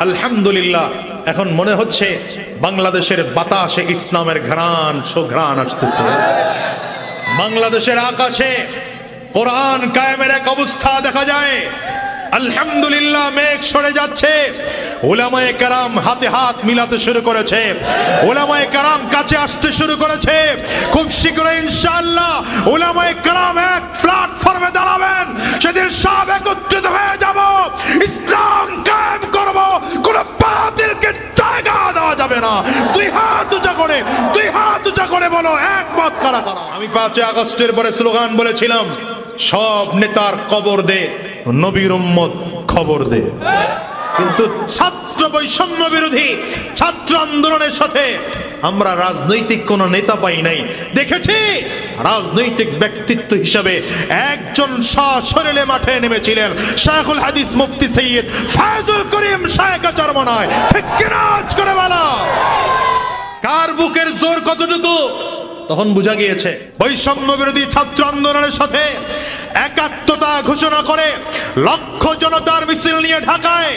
আলহামদুলিল্লাহ এখন মনে হচ্ছে বাংলাদেশের বাতাসে ইসলামের ঘ্রাণ সুঘ্রাণ আসতেছে। বাংলাদেশের আকাশে কোরআন কায়েমের এক অবস্থা দেখা যায়। আলহামদুলিল্লাহ মেঘ সরে যাচ্ছে, উলামায়ে কেরাম হাতে হাত মিলাতে শুরু করেছে, উলামায়ে কেরাম কাছে আসতে শুরু করেছে। খুব শীঘ্রই ইনশাআল্লাহ উলামায়ে কেরাম এক প্ল্যাটফর্মে দাঁড়াবেন, সেদিন সব একত্রিত হয়ে যাব, ইসলাম কায়েম করব, কোন বাতিলকে জায়গা দেওয়া যাবে না। দুই হাত উঁচা করে বলো একমত কারা কারা। আমি 5 আগস্টের পরে স্লোগান বলেছিলাম, সব নেতার কবর দে, নবীর উম্মত খবর দে। কিন্তু ছাত্র বৈষম্য বিরোধী ছাত্র আন্দোলনের সাথে আমরা রাজনৈতিক কোন নেতা পাই নাই। দেখেছি রাজনৈতিক ব্যক্তিত্ব হিসাবে একজন সশরীরে মাঠে নেমেছিলেন, শাইখুল হাদিস মুফতি সৈয়দ ফায়জুল করিম শায়েখ চরমনায়। ঠিক কিনা করে বলা, কার বুকের জোর কতটুকু তখন বোঝা গিয়েছে। বৈষম্য বিরোধী ছাত্র আন্দোলনের সাথে একাত্মতা ঘোষণা করে লক্ষ জনতার মিছিল নিয়ে ঢাকায়,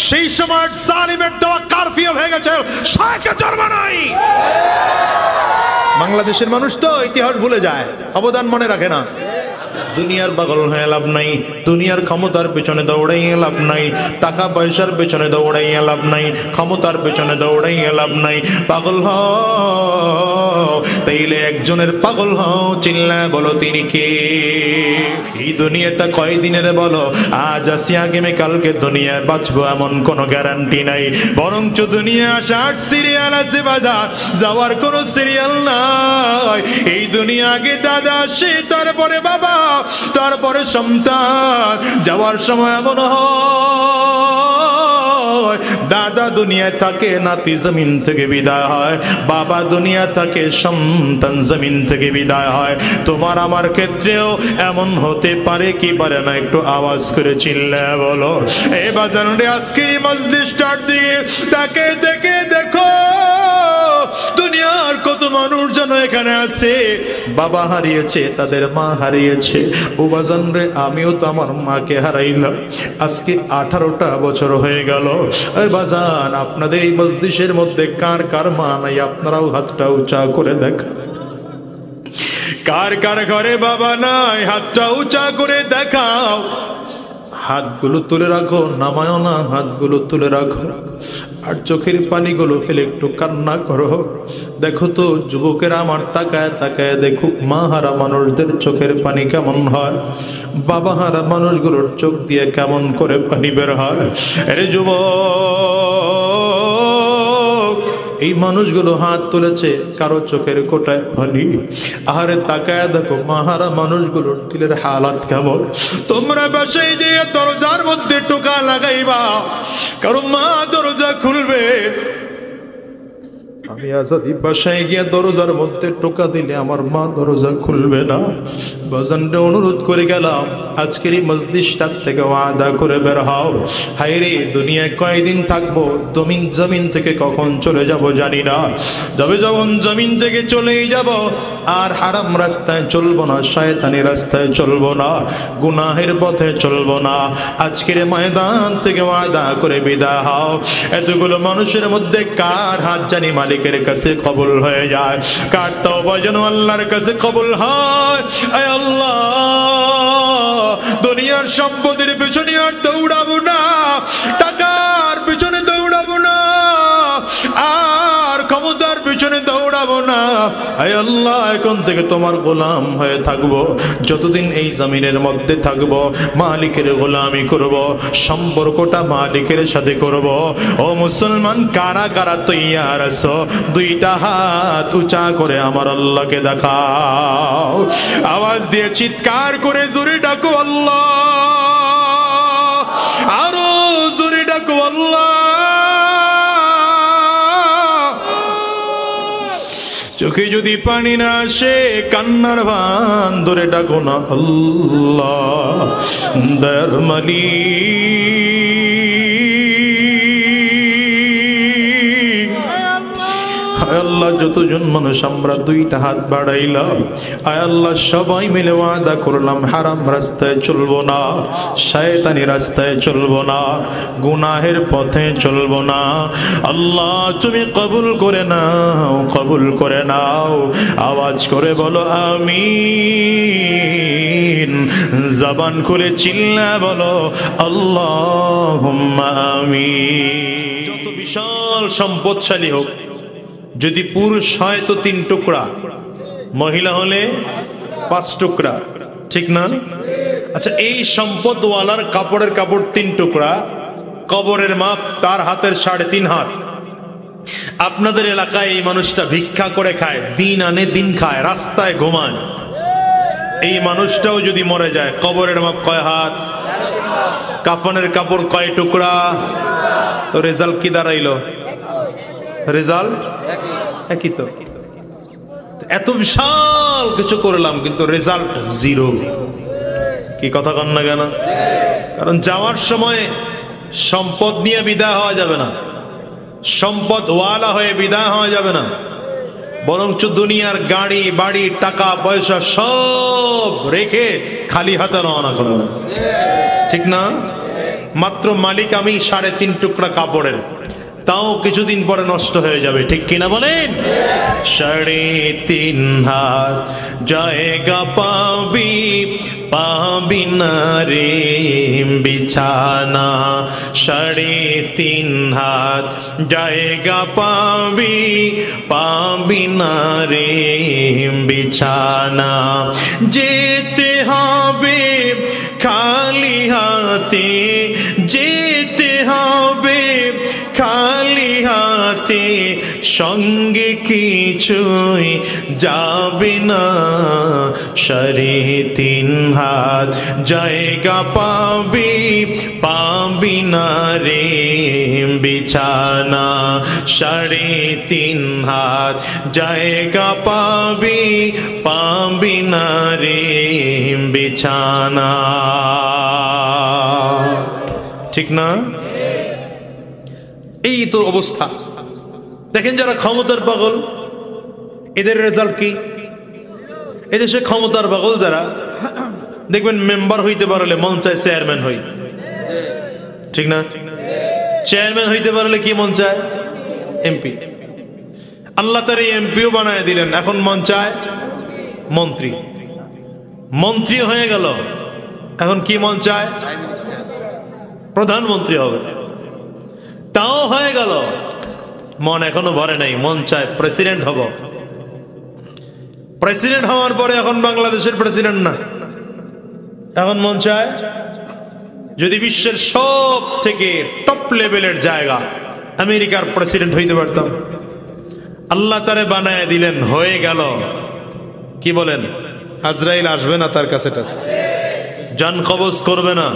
সেই সময় জালিমের দেওয়া কারফিউ হয়ে গেছে শায়েখ চরমনাই। বাংলাদেশের মানুষ তো ইতিহাস ভুলে যায়, অবদান মনে রাখে না। দুনিয়ার পাগল হয়ে লাভ নাই, দুনিয়ার ক্ষমতার পেছনে দৌড়াইয়ে লাভ নাই, টাকা পয়সার পেছনে দৌড়াইয়ে লাভ নাই, ক্ষমতার পেছনে দৌড়াইয়ে লাভ নাই। পাগল হও তাইলে একজনের পাগল হও, চিল্লায় বলো তিনি কে। এই দুনিয়াটা কয়দিনের বলো, আজ আসি আগামী কালকে দুনিয়ায় বাঁচবো এমন কোনো গ্যারান্টি নাই। বরঞ্চ দুনিয়া আসার সিরিয়াল আছে, বাজার যাওয়ার কোনো সিরিয়াল নাই। এই দুনিয়া আগে দাদা আসে, তারপরে বাবা, তারপরে সন্তান। যাওয়ার সময় এমন হয় দাদা দুনিয়ায় থাকে, নাতি জমিন থেকে বিদায় হয়, বাবা দুনিয়া থাকে, সন্তান জমিন থেকে বিদায় হয়। তোমার আমার ক্ষেত্রেও এমন হতে পারে কি পারে না? একটু আওয়াজ করে চিল্লায় বলো। এই বাজার আজকের মজলিসটার দিকে তাকে দেখে দেখো, দুনিয়ার কত মানুষ যেন এখানে আছে, বাবা হারিয়েছে, তাদের মা হারিয়েছে। ও বাজান রে, আমিও তো আমার মাকে হারাইলাম, আজকে 18টা বছর হয়ে গেল। এই বাজান, আপনাদের এই মজলিসের মধ্যে কার কার মা নাই? আপনারাও হাতটা উঁচা করে দেখা। কার কার ঘরে বাবা নাই? হাতটা উঁচা করে দেখাও। হাতগুলো তুলে রাখো, নামায়ও না, হাতগুলো তুলে রাখো। আর চোখের পানিগুলো ফেলে একটু কান্না করো। দেখো তো যুবকেরা আমার তাকায় তাকায় দেখুক মা হারা মানুষদের চোখের পানি কেমন হয়, বাবা হারা মানুষগুলোর চোখ দিয়ে কেমন করে পানি বের হয়। আরে যুবক, এই মানুষগুলো হাত তুলেছে, কারো চোখের কোটায় পানি। আহারে তাকায় দেখো মাহারা মানুষগুলোর দিলের হালাত কেমন। তোমরা বাসায় যে দরজার মধ্যে টোকা লাগাইবা, কারো মা দরজা খুলবে। আমি আজাদি বাসায় গিয়ে দরজার মধ্যে টোকা দিলে আমার মা দরজা খুলবে না। বাজানটা অনুরোধ করে গেলাম, আজকের এই মজলিসটার থেকে ওয়াদা করে বের হও। হায় রে, দুনিয়ায় কয়দিন থাকবো, জমিন থেকে কখন চলে যাব জানি না। যখন জমিন থেকে চলেই যাব, আর হারাম রাস্তায় চলবো না, শয়তানি রাস্তায় চলবো না, গুনাহের পথে চলবো না। আজকের ময়দান থেকে ওয়াদা করে বিদায় হও। এতগুলো মানুষের মধ্যে কার হাত জানি মালিকের কাছে কবুল হয়ে যায়, কার তওবা যেন আল্লাহর কাছে কবুল হয়। আয় আল্লাহ, দুনিয়ার সম্পদের পেছনে আর দৌড়াবো না, টাকার পেছনে দৌড়াবো না, আর ক্ষমতার পেছনে দৌড়াবো না। আয় আল্লাহ, এখন থেকে তোমার গোলাম হয়ে থাকবো। যতদিন এই জমিনের মধ্যে থাকবো, মালিকের গোলামি করব, সম্পর্কটা মালিকের সাথে করব। ও মুসলমান, কারা কারা তৈয়ার আছো? দুইটা হাত উঁচা করে আমার আল্লাহকে দেখাও। আওয়াজ দিয়ে চিৎকার করে জোরে ডাকো আল্লাহ, আরো জোরে ডাকো আল্লাহ। চোখে যদি পানি না আসে, কান্নার ভান ধরে ডাকো না আল্লাহ। দয়ার মালিক, আয় আল্লাহ যতজন মানুষ আমরা দুইটা হাত বাড়াইলাম, আয় আল্লাহ সবাই মিলে ওয়াদা করলাম হারাম রাস্তায় চলবো না, শয়তানি রাস্তায় চলবো না, গুনাহের পথে চলবো না। আল্লাহ তুমি কবুল করে নাও, কবুল করে নাও। আওয়াজ করে বলো আমিন। জবান খুলে চিল্লা বলো আল্লাহুম্মা আমিন। যত বিশাল সম্পদশালী হোক, যদি পুরুষ হয় তো 3 টুকরা, মহিলা হলে 5 টুকরা, ঠিক না? আচ্ছা, এই সম্পদওয়ালার কাপড়ের কাপড় 3 টুকরা, কবরের মাপ তার হাতের 3.5 হাত। আপনাদের এলাকায় এই মানুষটা ভিক্ষা করে খায়, দিন আনে দিন খায়, রাস্তায় ঘুমায়। এই মানুষটাও যদি মরে যায়, কবরের মাপ কয় হাত, কাফনের কাপড় কয় টুকরা, তো রেজাল্ট কি দাঁড়াইলো? রেজাল্ট একই তো। এত বিশাল কিছু করলাম কিন্তু রেজাল্ট 0। কি কথা কন না কেন? কারণ যাওয়ার সময় সম্পদ নিয়ে বিদায় হওয়া যাবে না, সম্পদ ওয়ালা হয়ে বিদায় হওয়া যাবে না, বরঞ্চ দুনিয়ার গাড়ি বাড়ি টাকা পয়সা সব রেখে খালি হাতে রওনা করলাম, ঠিক না? মাত্র মালিক আমি 3.5 টুকরা কাপড়ের, তাও কিছুদিন পরে নষ্ট হয়ে যাবে, ঠিক কিনা বলেন? 3.5 হাত জায়গা পাবি, পাবি না রে বিছানা। 3.5 হাত জায়গা পাবি, পাবি না রে বিছানা। যেতে হবে খালি হাতে, যেতে হবে খালি হাতে, সঙ্গে কিছুই যাবে না। 3.5 হাত জায়গা পাবি, পাবি না রে বিছানা। 3.5 হাত জায়গা পাবি, পাবি না রে বিছানা, ঠিক না? এই তো অবস্থা। দেখেন যারা ক্ষমতার পাগল, এদের রেজাল্ট কি? এদেশে ক্ষমতার পাগল যারা, দেখবেন মেম্বার হইতে পারলে মন চায় চেয়ারম্যান হই, ঠিক না? চেয়ারম্যান হইতে পারলে কি মন চায়? এমপি। আল্লাহ তার এই এমপিও বানায় দিলেন, এখন মন চায় মন্ত্রী। মন্ত্রী হয়ে গেল, এখন কি মন চায়? প্রধানমন্ত্রী হবে। তাও হয়ে গেল, মন এখনো ভরে নাই, মন চায় প্রেসিডেন্ট হব। প্রেসিডেন্ট হওয়ার পরে এখন বাংলাদেশের প্রেসিডেন্ট না, এখন মন চায় যদি বিশ্বের সব থেকে টপ লেভেলের জায়গা আমেরিকার প্রেসিডেন্ট হইতে পারতাম। আল্লাহ তারে বানায় দিলেন, হয়ে গেল। কি বলেন? আজরাইল আসবে না তার কাছে, জান কবজ করবে না,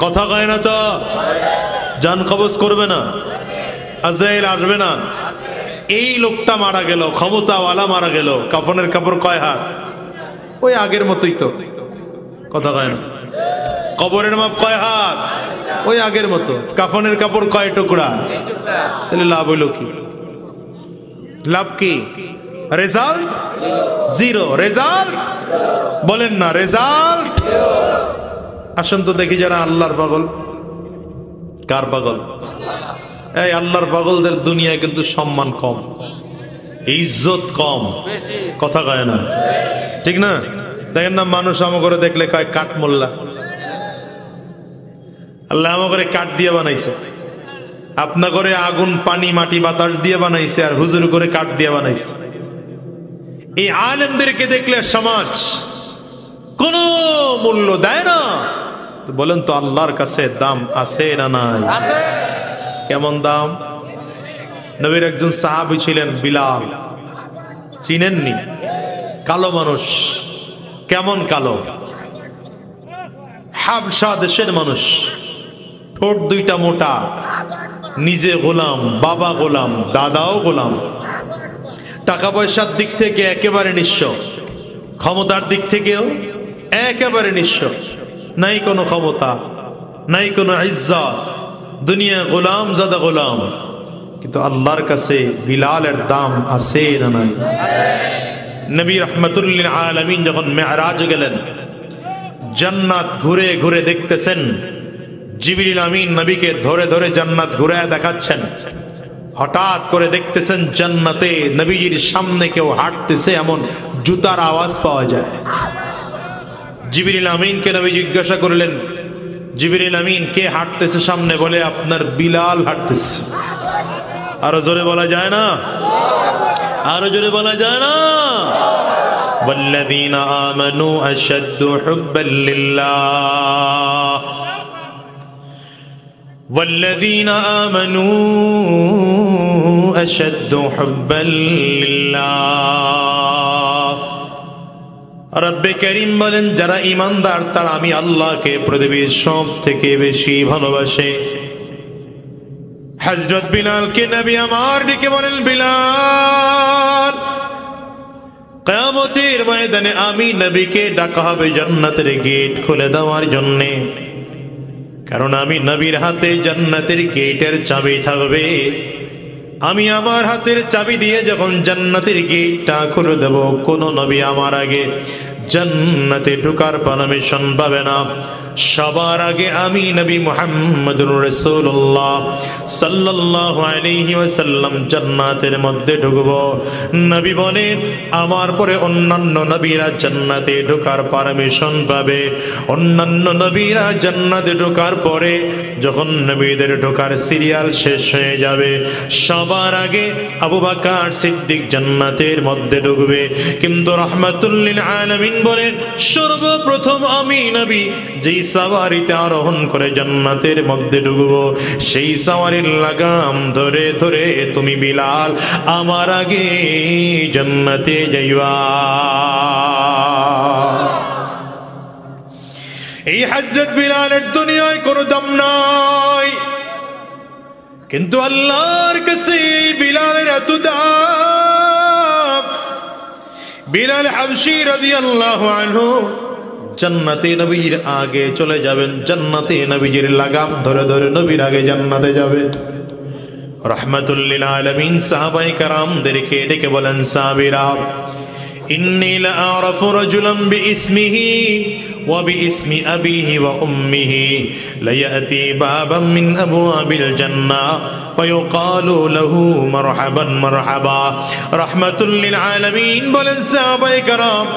কথা কয় না তো, জান কবজ করবে না, আজরাইল আসবে না। এই লোকটা মারা গেল, ক্ষমতাওয়ালা মারা গেল, কাফনের কাপড় কয় হাত? ওই আগের মতোই তো, কথা কয় না। কবরের মাপ কয় হাত? ওই আগের মতো। কাফনের কাপড় কয় টুকরা? তাহলে লাভ হইল কি? লাভ কি? রেজাল্ট 0। রেজাল্ট বলেন না, রেজাল্ট। আসুন তো দেখি যারা আল্লাহর পাগল। কার পাগল? এই আল্লাহর পাগলদের দুনিয়ায় কিন্তু সম্মান কম, ইজ্জত কম, কথা কয় না, ঠিক না? দেখেন না, মানুষ আমাকে দেখলে কয় কাঠ মোল্লা। আল্লাহ আমাকে কাঠ দিয়ে বানাইছে, আপনা করে আগুন পানি মাটি বাতাস দিয়ে বানাইছে, আর হুজুর করে কাঠ দিয়ে বানাইছে। এই আলেমদেরকে দেখলে সমাজ কোনো মূল্য দেয় না। তো বলেন তো আল্লাহর কাছে দাম আছে না নাই? কেমন দাম? নবীর একজন সাহাবী ছিলেন বিলাল, চিনেননি? কালো মানুষ। কেমন কালো? হাবশা দেশের মানুষ, ঠোঁট দুইটা মোটা, নিজে গোলাম, বাবা গোলাম, দাদাও গোলাম। টাকা পয়সার দিক থেকে একেবারে নিঃস্ব, ক্ষমতার দিক থেকেও একেবারে নিঃস্ব। নাই কোনো ক্ষমতা, নাই কোনো ইজ্জত, দুনিয়া গোলাম জাদা গোলাম। কিন্তু আল্লাহর কাছে বিলালের দাম আছে না নাই? নবী রাহমাতুল লিল আলামিন যখন মেরাজ গেলেন, জান্নাত ঘুরে ঘুরে দেখতেছেন, জিবরিল আমিন নবীকে ধরে ধরে জান্নাত ঘুরে দেখাচ্ছেন। হঠাৎ করে দেখতেছেন জান্নাতে নবীজির সামনে কেউ হাঁটতেছে, এমন জুতার আওয়াজ পাওয়া যায়। জিবরিল আমিনকে নবী জিজ্ঞাসা করলেন, জিবরিল আমিন কে হাঁটতেছে সামনে? বলে আপনার বিলাল হাঁটতেছে। আরো জোরে বলা যায় না? আরো জোরে বলা যায় না? والذين آمنوا أشد حبا لله والذين آمنوا أشد حبا لله রব্বে করিম বলেন, যারা ঈমানদার তারা আমি আল্লাহকে পৃথিবীর সব থেকে বেশি ভালোবাসে। হযরত বিলালকে নবী আমার ডেকে বলেন, বিলাল, কিয়ামতের ময়দানে আমি নবীকে ডাকা হবে জান্নাতের গেট খুলে দেওয়ার জন্য, কারণ আমি নবীর হাতে জান্নাতের গেটের চাবি থাকবে। আমি আমার হাতের চাবি দিয়ে যখন জান্নাতের গেটটা খুলে দেব, কোন নবী আমার আগে জান্নাতে ঢোকার পারমিশন পাবে না। সবার আগে আমি নবী মুহাম্মদুর রাসূলুল্লাহ সাল্লাল্লাহু আলাইহি ওয়াসাল্লাম জান্নাতের মধ্যে ঢুকব। নবী বলেন, আমার পরে অন্যান্য নবীরা জান্নাতে ঢোকার পারমিশন পাবে। অন্যান্য নবীরা জান্নাতে ঢোকার পরে যখন নবীদের ঢোকার সিরিয়াল শেষ হয়ে যাবে, সবার আগে আবু বকর সিদ্দিক জান্নাতের মধ্যে ঢুকবে। কিন্তু রাহমাতুল লিল আলামিন বলেন, সর্বপ্রথম আমি নবী যেই সাওয়ারিতে আরোহণ করে জান্নাতের মধ্যে ঢুকবো, সেই সাওয়ারির লাগাম ধরে ধরে তুমি বিলাল আমার আগে জান্নাতে যাইবা। এই হযরত বিলালের দুনিয়ায় কোনো দাম নাই, কিন্তু আল্লাহর কাছে বিলালের এত দাম। বিলাল হাবশী রাদিয়াল্লাহু আনহু জান্নাতে নবীর আগে চলে যাবেন, জান্নাতে নবীর লাগাম ধরে ধরে নবীর আগে জান্নাতে যাবে। রাহমাতুল লিল আলামিন সাহাবায়ে কেরামদেরকে ডেকে বলেন, সাহাবীরা, ইন্নী লা আরাফু রাজুলান বিইসমিহি ওয়া বিইসমি আবিহি ওয়া উম্মিহি লায়াতি বাবাম মিন আবওয়াবিল জান্নাহ ফায়ুকালু লাহু মারহাবান মারহাবা। রাহমাতুল লিল আলামিন বলেন, সাহাবায়ে কেরাম,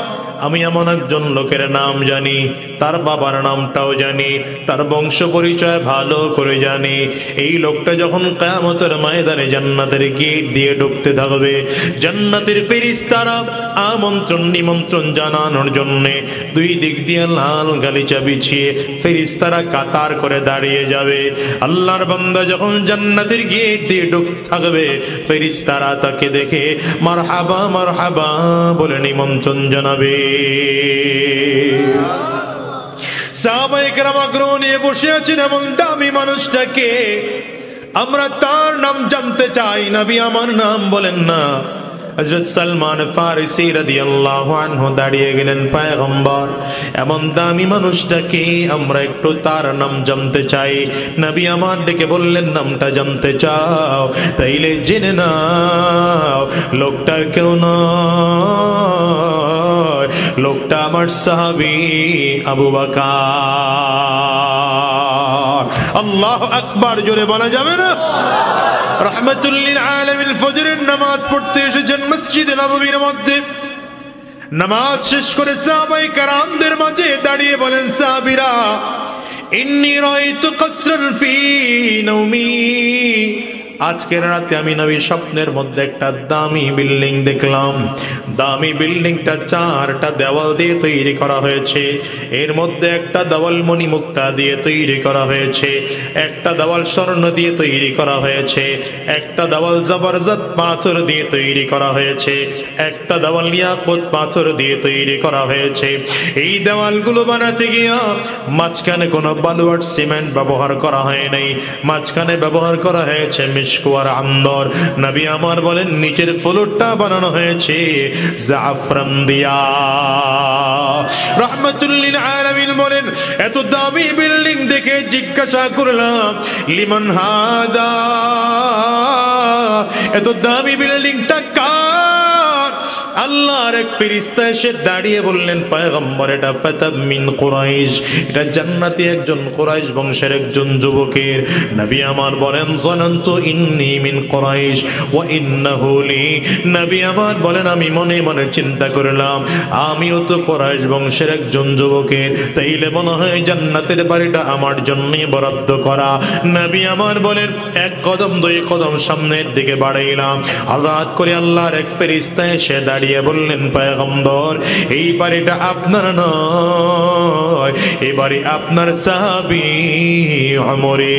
আমি এমন একজন লোকের নাম জানি, তার বাবার নামটাও জানি, তার বংশ পরিচয় ভালো করে জানি। এই লোকটা যখন কিয়ামতের ময়দানে জান্নাতের গেট দিয়ে ঢুকতে থাকবে, জান্নাতের ফেরেশতারা আমন্ত্রণ নিমন্ত্রণ জানানোর জন্য দুই দিক দিয়ে লাল গালিচা বিছিয়ে ফেরেশতারা কাতার করে দাঁড়িয়ে যাবে। আল্লাহর বান্দা যখন জান্নাতের গেট দিয়ে ঢুকতে থাকবে, ফেরেশতারা তাকে দেখে মারহাবা মারহাবা বলে নিমন্ত্রণ জানাবে। সাহাবায়ে কেরাম আগ্রহ নিয়ে বসে আছেন, এমন দামি মানুষটাকে আমরা তার নাম জানতে চাই। নবী আমার নাম বলেন না। হযরত সালমান ফারিসি রাদিয়াল্লাহু আনহু দাঁড়িয়ে গেলেন, পয়গম্বর, এমন দামি মানুষটাকে আমরা একটু তার নাম জানতে চাই। নবী আমার ডেকে বললেন, নামটা জানতে চাও? তাইলে জেনে নাও, লোকটার কেউ নয়, লোকটা আমার সাহাবী আবু বকর। আল্লাহু আকবার, জোরে বলা যাবে না? রাহমাতুল লিল আলামিন ফজরের নামাজ পড়তে এসেছেন মসজিদে নববীর মধ্যে। নামাজ শেষ করে সাহাবায়ে কেরামদের মাঝে দাঁড়িয়ে বলেন, সাহাবীরা, ইন্নী রাআইতু কসরান ফি নাওমি, আজকের রাতে আমি নবী স্বপ্নের মধ্যে একটা দামি বিল্ডিং দেখলাম। দামি বিল্ডিংটা চারটা দেওয়াল দিয়ে তৈরি করা হয়েছে। এর মধ্যে একটা দেওয়াল মণিমুক্তা দিয়ে তৈরি করা হয়েছে, একটা দেওয়াল স্বর্ণ দিয়ে তৈরি করা হয়েছে, একটা দেওয়াল জবরদস্ত পাথর দিয়ে তৈরি করা হয়েছে, একটা দেওয়াল ইয়াকুত পাথর দিয়ে তৈরি করা হয়েছে। এই দেওয়ালগুলো বানাতে গিয়ে মাঝখানে কোনো বালু আর সিমেন্ট ব্যবহার করা হয় নাই, মাঝখানে ব্যবহার করা হয়েছে মিশকুয়ার আন্দর। নবী আমার বলেন, নিচের ফ্লোরটা বানানো হয়েছে জাফরান দিয়া। রাহমাতুল লিল আলামিন বলেন, এত দামি বিল্ডিং দেখে জিজ্ঞাসা করলাম, লিমান হাদা, এত দামি বিল্ডিংটা কার? আল্লাহর এক ফেরেশতা এসে দাঁড়িয়ে বললেন, পয়গম্বর এটা ফাতাব মিন কুরাইশ, এটা জান্নাতি একজন কুরাইশ বংশের একজন যুবকের। নবী আমার বলেন, জানান্তু ইন্নী মিন কুরাইশ ওয়া ইন্নাহু লি। নবী আমার বলেন, আমি মনে মনে চিন্তা করলাম আমিও তো কুরাইশ বংশের একজন যুবকের, তাইলে মনে হয় জান্নাতের বাড়িটা আমার জন্যই বরাদ্দ করা। নবী আমার বলেন, এক কদম দুই কদম সামনের দিকে বাড়াইলাম, হঠাৎ করে আল্লাহর এক ফেরেশতা এসে দাঁড়িয়ে বললেন, পয়গম্বর এই বাড়িটা আপনার নয়, এই বাড়ি আপনার সাহাবী ওমরের।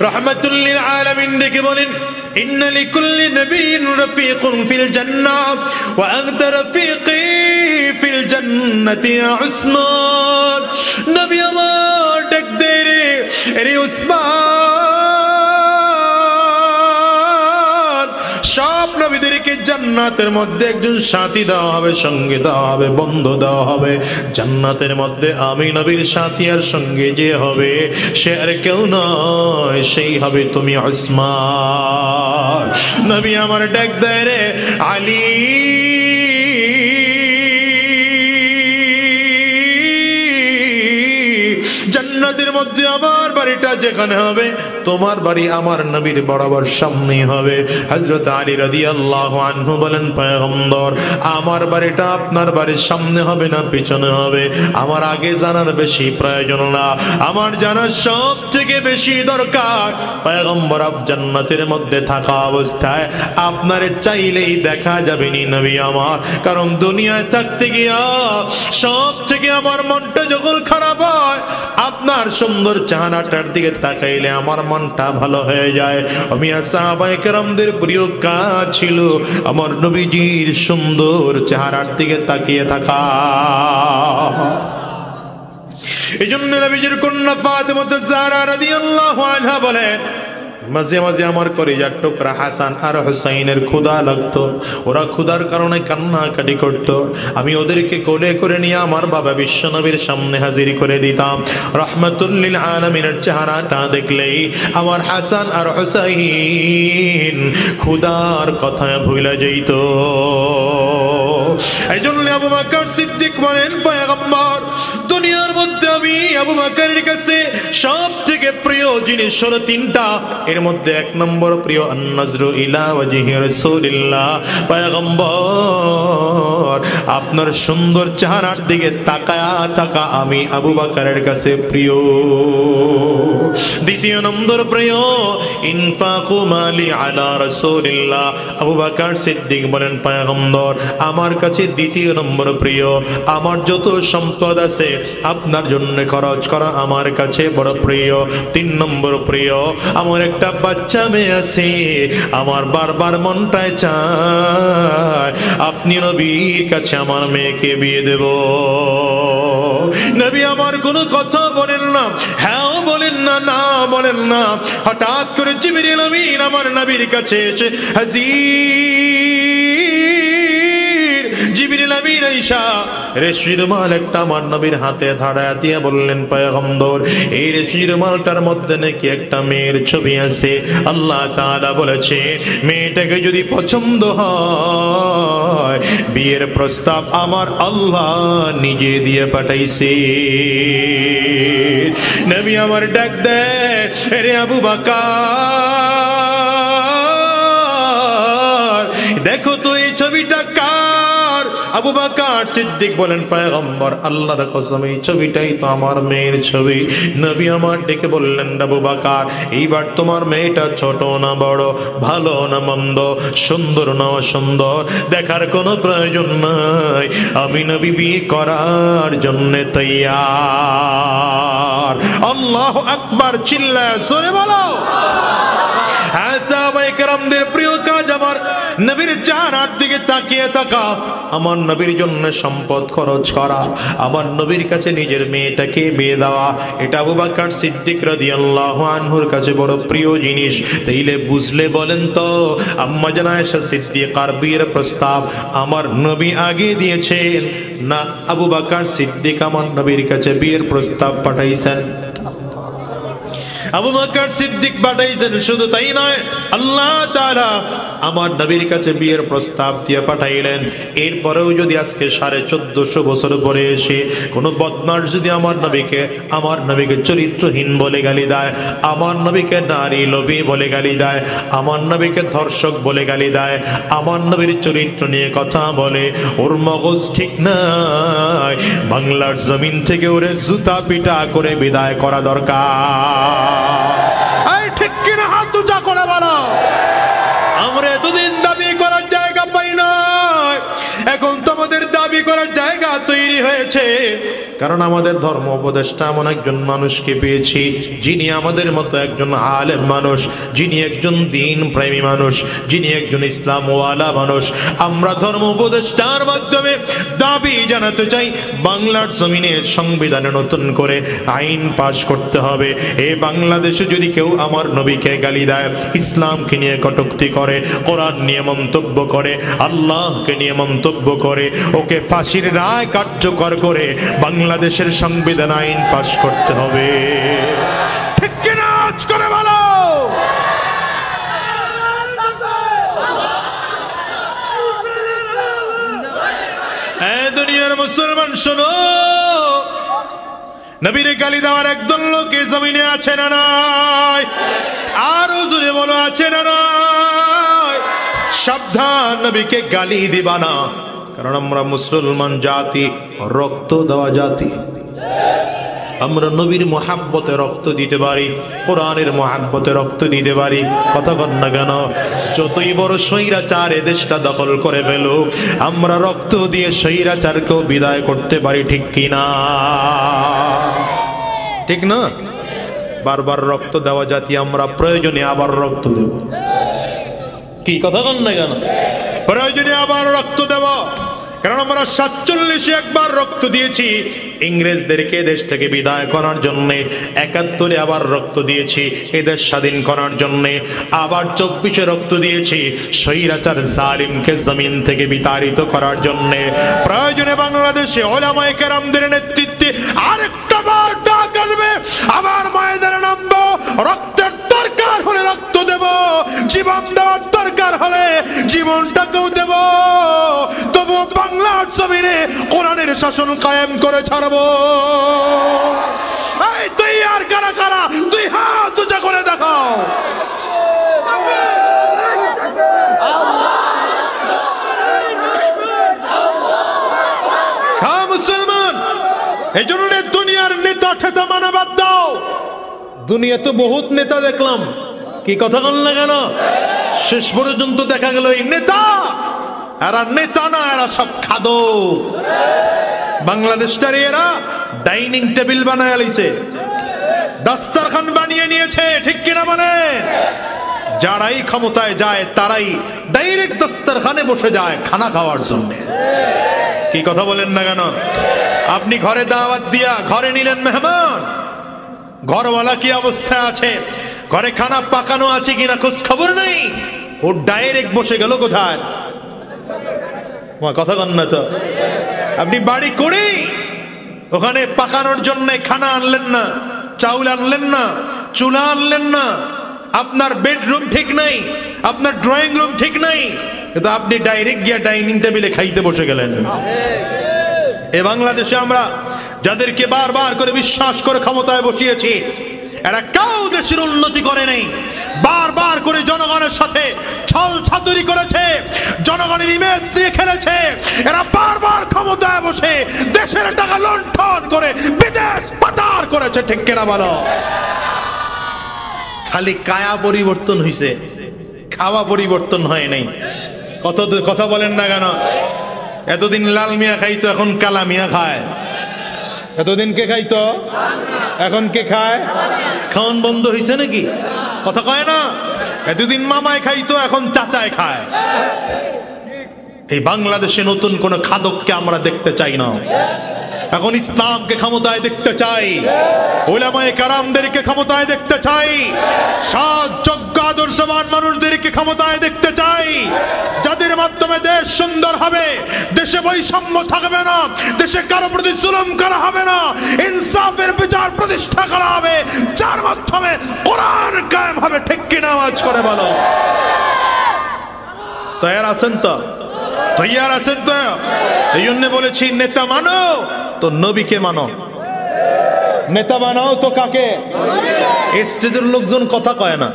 রাহমাতুল লিল আলামিন ডেকে বলেন, ইন্না লিকুল্লি নাবিয়্যিন রাফীকুন ফিল জান্নাহ ওয়া আনতা রাফীকি ফিল জান্নাতি ইয়া উসমান। নবী আমার ডাক দে রে উসমান, সব নবীদেরকে জান্নাতের মধ্যে একজন সাথী দেওয়া হবে, সঙ্গে দেওয়া হবে, বন্ধু দেওয়া হবে। জান্নাতের মধ্যে আমি নবীর সাথী আর সঙ্গে যে হবে সে আর কেউ নয়, সেই হবে তুমি উসমান। নবী আমার ডাক দেয় রে আলী, জান্নাতের মধ্যে আমার বাড়িটা যেখানে হবে তোমার বাড়ি আমার নবীর বরাবর সামনে হবে। হযরত আলী রাদিয়াল্লাহু আনহু বলেন, পয়গম্বর আমার বাড়িটা আপনার বাড়ির সামনে হবে না পিছনে হবে, আমার আগে জানার বেশি প্রয়োজন না, আমার জানার সব থেকে বেশি দরকার পয়গম্বর আপ জান্নাতের মধ্যে থাকা অবস্থায় আপনারে চাইলেই দেখা যাবে নি নবী আমার। কারণ দুনিয়ায় থাকতে গিয়া সব থেকে আমার মনটা যখন খারাপ হয় আপনার সুন্দর চেহারাটার দিকে তাকাইলে আমার মনটা ভালো হয়ে যায়। আমি সাহাবায়ে কেরামদের প্রিয় কাজ ছিল আমার নবীজির সুন্দর চেহারার দিকে তাকিয়ে থাকা। এজন্য নবীজির কন্যা ফাতেমা জাহরা রাদিয়াল্লাহু আনহা বলেন, মাঝে মাঝে আমার কলিজার টুকরা হাসান আর হুসাইনের ক্ষুধা লাগতো, ওরা ক্ষুধার কারণে কান্নাকাটি করত, আমি ওদেরকে কোলে করে নিয়ে আমার বাবা বিশ্বনবীর সামনে হাজির করে দিতাম। রাহমাতুল লিল আলামিনের চেহারাটা দেখলেই আমার হাসান আর হুসাইন ক্ষুধার কথা ভুলে যেত। এই জন্য আবু বকর সিদ্দিক বলেন, পয়গম্বর দুনিয়ার মধ্যে আমি আবু বকরের কাছে সব থেকে প্রিয় জিনিস হলো তিনটা, এর মধ্যে এক নম্বর প্রিয় আন-নজরু ইলা ওয়াজহি রাসূলিল্লাহ। পয়গম্বর আপনার সুন্দর চেহারার দিকে তাকায়া থাকা আমি আবু বকরের কাছে প্রিয়। দ্বিতীয় নম্বর প্রিয় ইনফাকু মালি আলা রাসূলিল্লাহ। আবু বকর সিদ্দিক বলেন, পয়গম্বর আমার কাছে দ্বিতীয় নম্বর প্রিয় আমার যত সম্পদ আছে আপনার জন্য খরচ করা আমার কাছে বড় প্রিয়। তিন নম্বর প্রিয় আমার একটা বাচ্চা মেয়ে আছে, আমার বারবার মনটায় চায় আপনি নবীর কাছে আমার মেয়েকে বিয়ে দেব। নবী আমার কোনো কথা বলেন না, হ্যাঁ বলেন না, না বলেন না। হঠাৎ করে জিবরিল আমিন আমার নবীর কাছে এসে হাজির। জিবরিল আমিন আয়েশা রেশমি রুমাল একটা আমার নবীর হাতে ধরায়া দিয়ে বললেন, পয়গম্বর এই রেশমি রুমালটার মধ্যে নাকি একটা মেয়ের ছবি আছে, আল্লাহ তাআলা বলেছে মেয়েটাকে যদি পছন্দ হয় বিয়ের প্রস্তাব আমার আল্লাহ নিজে দিয়ে পাঠাইছে। নবী আমার ডাক দেয়, রে আবু বকর দেখো তো এই ছবিটা কার? আবু বকর সিদ্দিক বলেন, পয়গম্বর আল্লাহর কসম এই ছবিটাই তো আমার মেয়ের ছবি। নবী আমার ডেকে বললেন, আবু বকর এইবার তোমার মেয়েটা ছোট না বড়, ভালো না মন্দ, সুন্দর না অসুন্দর দেখার কোনো প্রয়োজন নাই, আমি নবী বিয়ে করার জন্য তৈয়ার। আল্লাহু আকবার, চিল্লায় জোরে বলো। হ্যাঁ সাহাবায়ে কেরামদের প্রিয় কাজ আমার নবীর চেহারার দিকে তাকিয়ে থাকা, আমার নবীর জন্য সম্পদ খরচ করা, আমার নবীর কাছে নিজের মেয়েটাকে বিয়ে দেওয়া, এটা আবু বকর সিদ্দিক রাদিয়াল্লাহু আনহুর কাছে বড় প্রিয় জিনিস। তাইলে বুঝলে বলেন তো আম্মা জান আয়েশা সিদ্দিকার বিয়ের প্রস্তাব আমার নবী আগে দিয়েছেন না আবু বকর সিদ্দিক আমার নবীর কাছে বিয়ের প্রস্তাব পাঠাইছেন? আবু বকর সিদ্দিক পাঠাইছেন। শুধু তাই নয়, আল্লাহ তাআলা আমার নবীর কাছে বিয়ের প্রস্তাব দিয়ে পাঠাইলেন। এরপরেও যদি আজকে 1450 বছর পরে এসে কোনো বদমাশ যদি আমার নবীকে চরিত্রহীন বলে গালি দেয়, আমার নবীকে নারী লোভী বলে গালি দেয়, আমার নবীকে ধর্ষক বলে গালি দেয়, আমার নবীর চরিত্র নিয়ে কথা বলে, ওর মগজ ঠিক নাই, বাংলার জমিন থেকে ওরে জুতা পিটা করে বিদায় করা দরকার। ঠিক কিনা হাত উঁচা করে বলো। আমরা এতদিন দাবি করার জায়গা পাই নাই, এখন তো আমাদের দাবি করার জায়গা তৈরি হয়েছে। কারণ আমাদের ধর্ম উপদেষ্টা এমন একজন মানুষকে পেয়েছি, যিনি আমাদের মতো একজন আলেম মানুষ, যিনি একজন দ্বীন প্রেমী মানুষ, যিনি একজন ইসলামওয়ালা মানুষ। আমরা ধর্ম উপদেষ্টার মাধ্যমে দাবি জানাতে চাই, বাংলার জমিনে সংবিধানে নতুন করে আইন পাশ করতে হবে। এই বাংলাদেশে যদি কেউ আমার নবীকে গালি দেয়, ইসলামকে নিয়ে কটূক্তি করে, কোরআন নিয়ে মন্তব্য করে, আল্লাহকে নিয়ে মন্তব্য করে, ওকে ফাঁসির রায় কার্যকর করে বাংলাদেশের সংবিধান আইন পাশ করতে হবে। ঠিক কিনা আজ করে বলো। দুনিয়ার মুসলমান শোনো, নবীর গালি দেওয়ার একদল লোক এই জমিনে আছে না নাই? আরো জোরে বলো, আছে না নাই? সাবধান, নবীকে গালি দিবা না। কারণ আমরা মুসলমান জাতি, রক্ত দেওয়া জাতি। আমরা নবীর মহাব্বতে রক্ত দিতে পারি, কোরআনের মহাব্বতে রক্ত দিতে পারি। কথা কন না কেন? যতই বড় স্বৈরাচার এ দেশটা দখল করে ফেলুক, আমরা রক্ত দিয়ে স্বৈরাচারকেও বিদায় করতে পারি। ঠিক কিনা? ঠিক না? বারবার রক্ত দেওয়া জাতি আমরা, প্রয়োজনে আবার রক্ত দেব। কি কথা কন না কেন? প্রয়োজনে আবার রক্ত দেব। কারণ আমরা 47 একবার রক্ত দিয়েছি ইংরেজদেরকে দেশ থেকে বিদায় করার জন্য, 71 আবার রক্ত দিয়েছি এদের স্বাধীন করার জন্য, আবার 24 রক্ত দিয়েছি স্বৈরাচার জালিমকে জমিন থেকে বিতাড়িত করার জন্য। প্রয়োজনে বাংলাদেশে উলামায়ে কেরামদের নেতৃত্বে আরেকটা বার ডাক আসবে, আবার ময়দানে নামবো। রক্তের দরকার হলে রক্ত দেব, জীবন দেওয়ার দরকার হলে জীবনটাকেও দেব। তবু বাংলার জমিনে কোরআনের শাসন কায়েম করে ছাড়বো। এই তুই আর কারা কারা, তুই হাত উঁচা করে দেখাও। হ্যাঁ মুসলমান, এই জন্য দুনিয়ার নেতা ঠেতা মানা বাদ দাও। দুনিয়া তো বহুত নেতা দেখলাম, কি কথা বল না কেন? শেষ পর্যন্ত দেখা গেল এই নেতা, এরা নেতা না, এরা সব খাদক। বাংলাদেশটারে এরা ডাইনিং টেবিল বানায় লাইছে, দাস্তারখান বানিয়ে নিয়েছে। ঠিক কিনা বলেন? যারাই ক্ষমতায় যায় তারাই ডাইরেক্ট দাস্তারখানে বসে যায় খানা খাওয়ার জন্য। কি কথা বলেন না কেন? আপনি ঘরে দাওয়াত দিয়া ঘরে নিলেন মেহমান, ঘরওয়ালা কি অবস্থায় আছে, ঘরে খানা পাকানো আছে কিনা খোঁজ খবর নেই, ও ডাইরেক্ট বসে গেল কোথায়? কথা কন না তো। আপনি বাড়ি করে ওখানে পাকানোর জন্য খানা আনলেন না, চাউল আনলেন না, চুলা আনলেন না, আপনার বেডরুম ঠিক নাই, আপনার ড্রয়িং রুম ঠিক নাই, কিন্তু আপনি ডাইরেক্ট গিয়া ডাইনিং টেবিলে খাইতে বসে গেলেন। এ বাংলাদেশে আমরা যাদেরকে বারবার করে বিশ্বাস করে ক্ষমতায় বসিয়েছি, এরা কেউ দেশের উন্নতি করে নেই, বারবার করে জনগণের সাথে ছল ছাতুরি করেছে, জনগণের ইমেজ দিয়ে খেলেছে। এরা বারবার ক্ষমতায় বসে দেশের টাকা লুণ্ঠন করে বিদেশ পাচার করেছে। ঠিক কিনা বলো? খালি কায়া পরিবর্তন হয়েছে, খাওয়া পরিবর্তন হয় নাই। কথা বলেন না কেন? এতদিন লাল মিয়া খাইতো, এখন কালা মিয়া খায়। এতদিন কে খাইতো, এখন কে খায়? খাওয়ান বন্ধ হয়েছে নাকি? কথা কয় না? এতদিন মামায় খাইতো, এখন চাচায় খায়। এই বাংলাদেশে নতুন কোন খাদককে আমরা দেখতে চাই না। এখন ইসলামকে ক্ষমতায় দেখতে চাই, উলামায়ে কেরামদেরকে ক্ষমতায় দেখতে চাই, সৎ যোগ্য আদর্শবান মানুষদেরকে ক্ষমতায় দেখতে চাই, যাদের মাধ্যমে দেশ সুন্দর হবে, দেশে বৈষম্য থাকবে না, দেশে কারো প্রতি জুলুম করা হবে না, ইনসাফের বিচার প্রতিষ্ঠা করা হবে, যার মাধ্যমে কায়েম হবে, ঠিক কিনা আওয়াজ করে বলো। তৈয়ার আছেন তো? তৈয়ার আছেন তো? এই জন্য বলেছি নেতা মানো তো নবীকে মানো। নেতা বানাও তো কাকে? স্টেজের লোকজন কথা কয় না,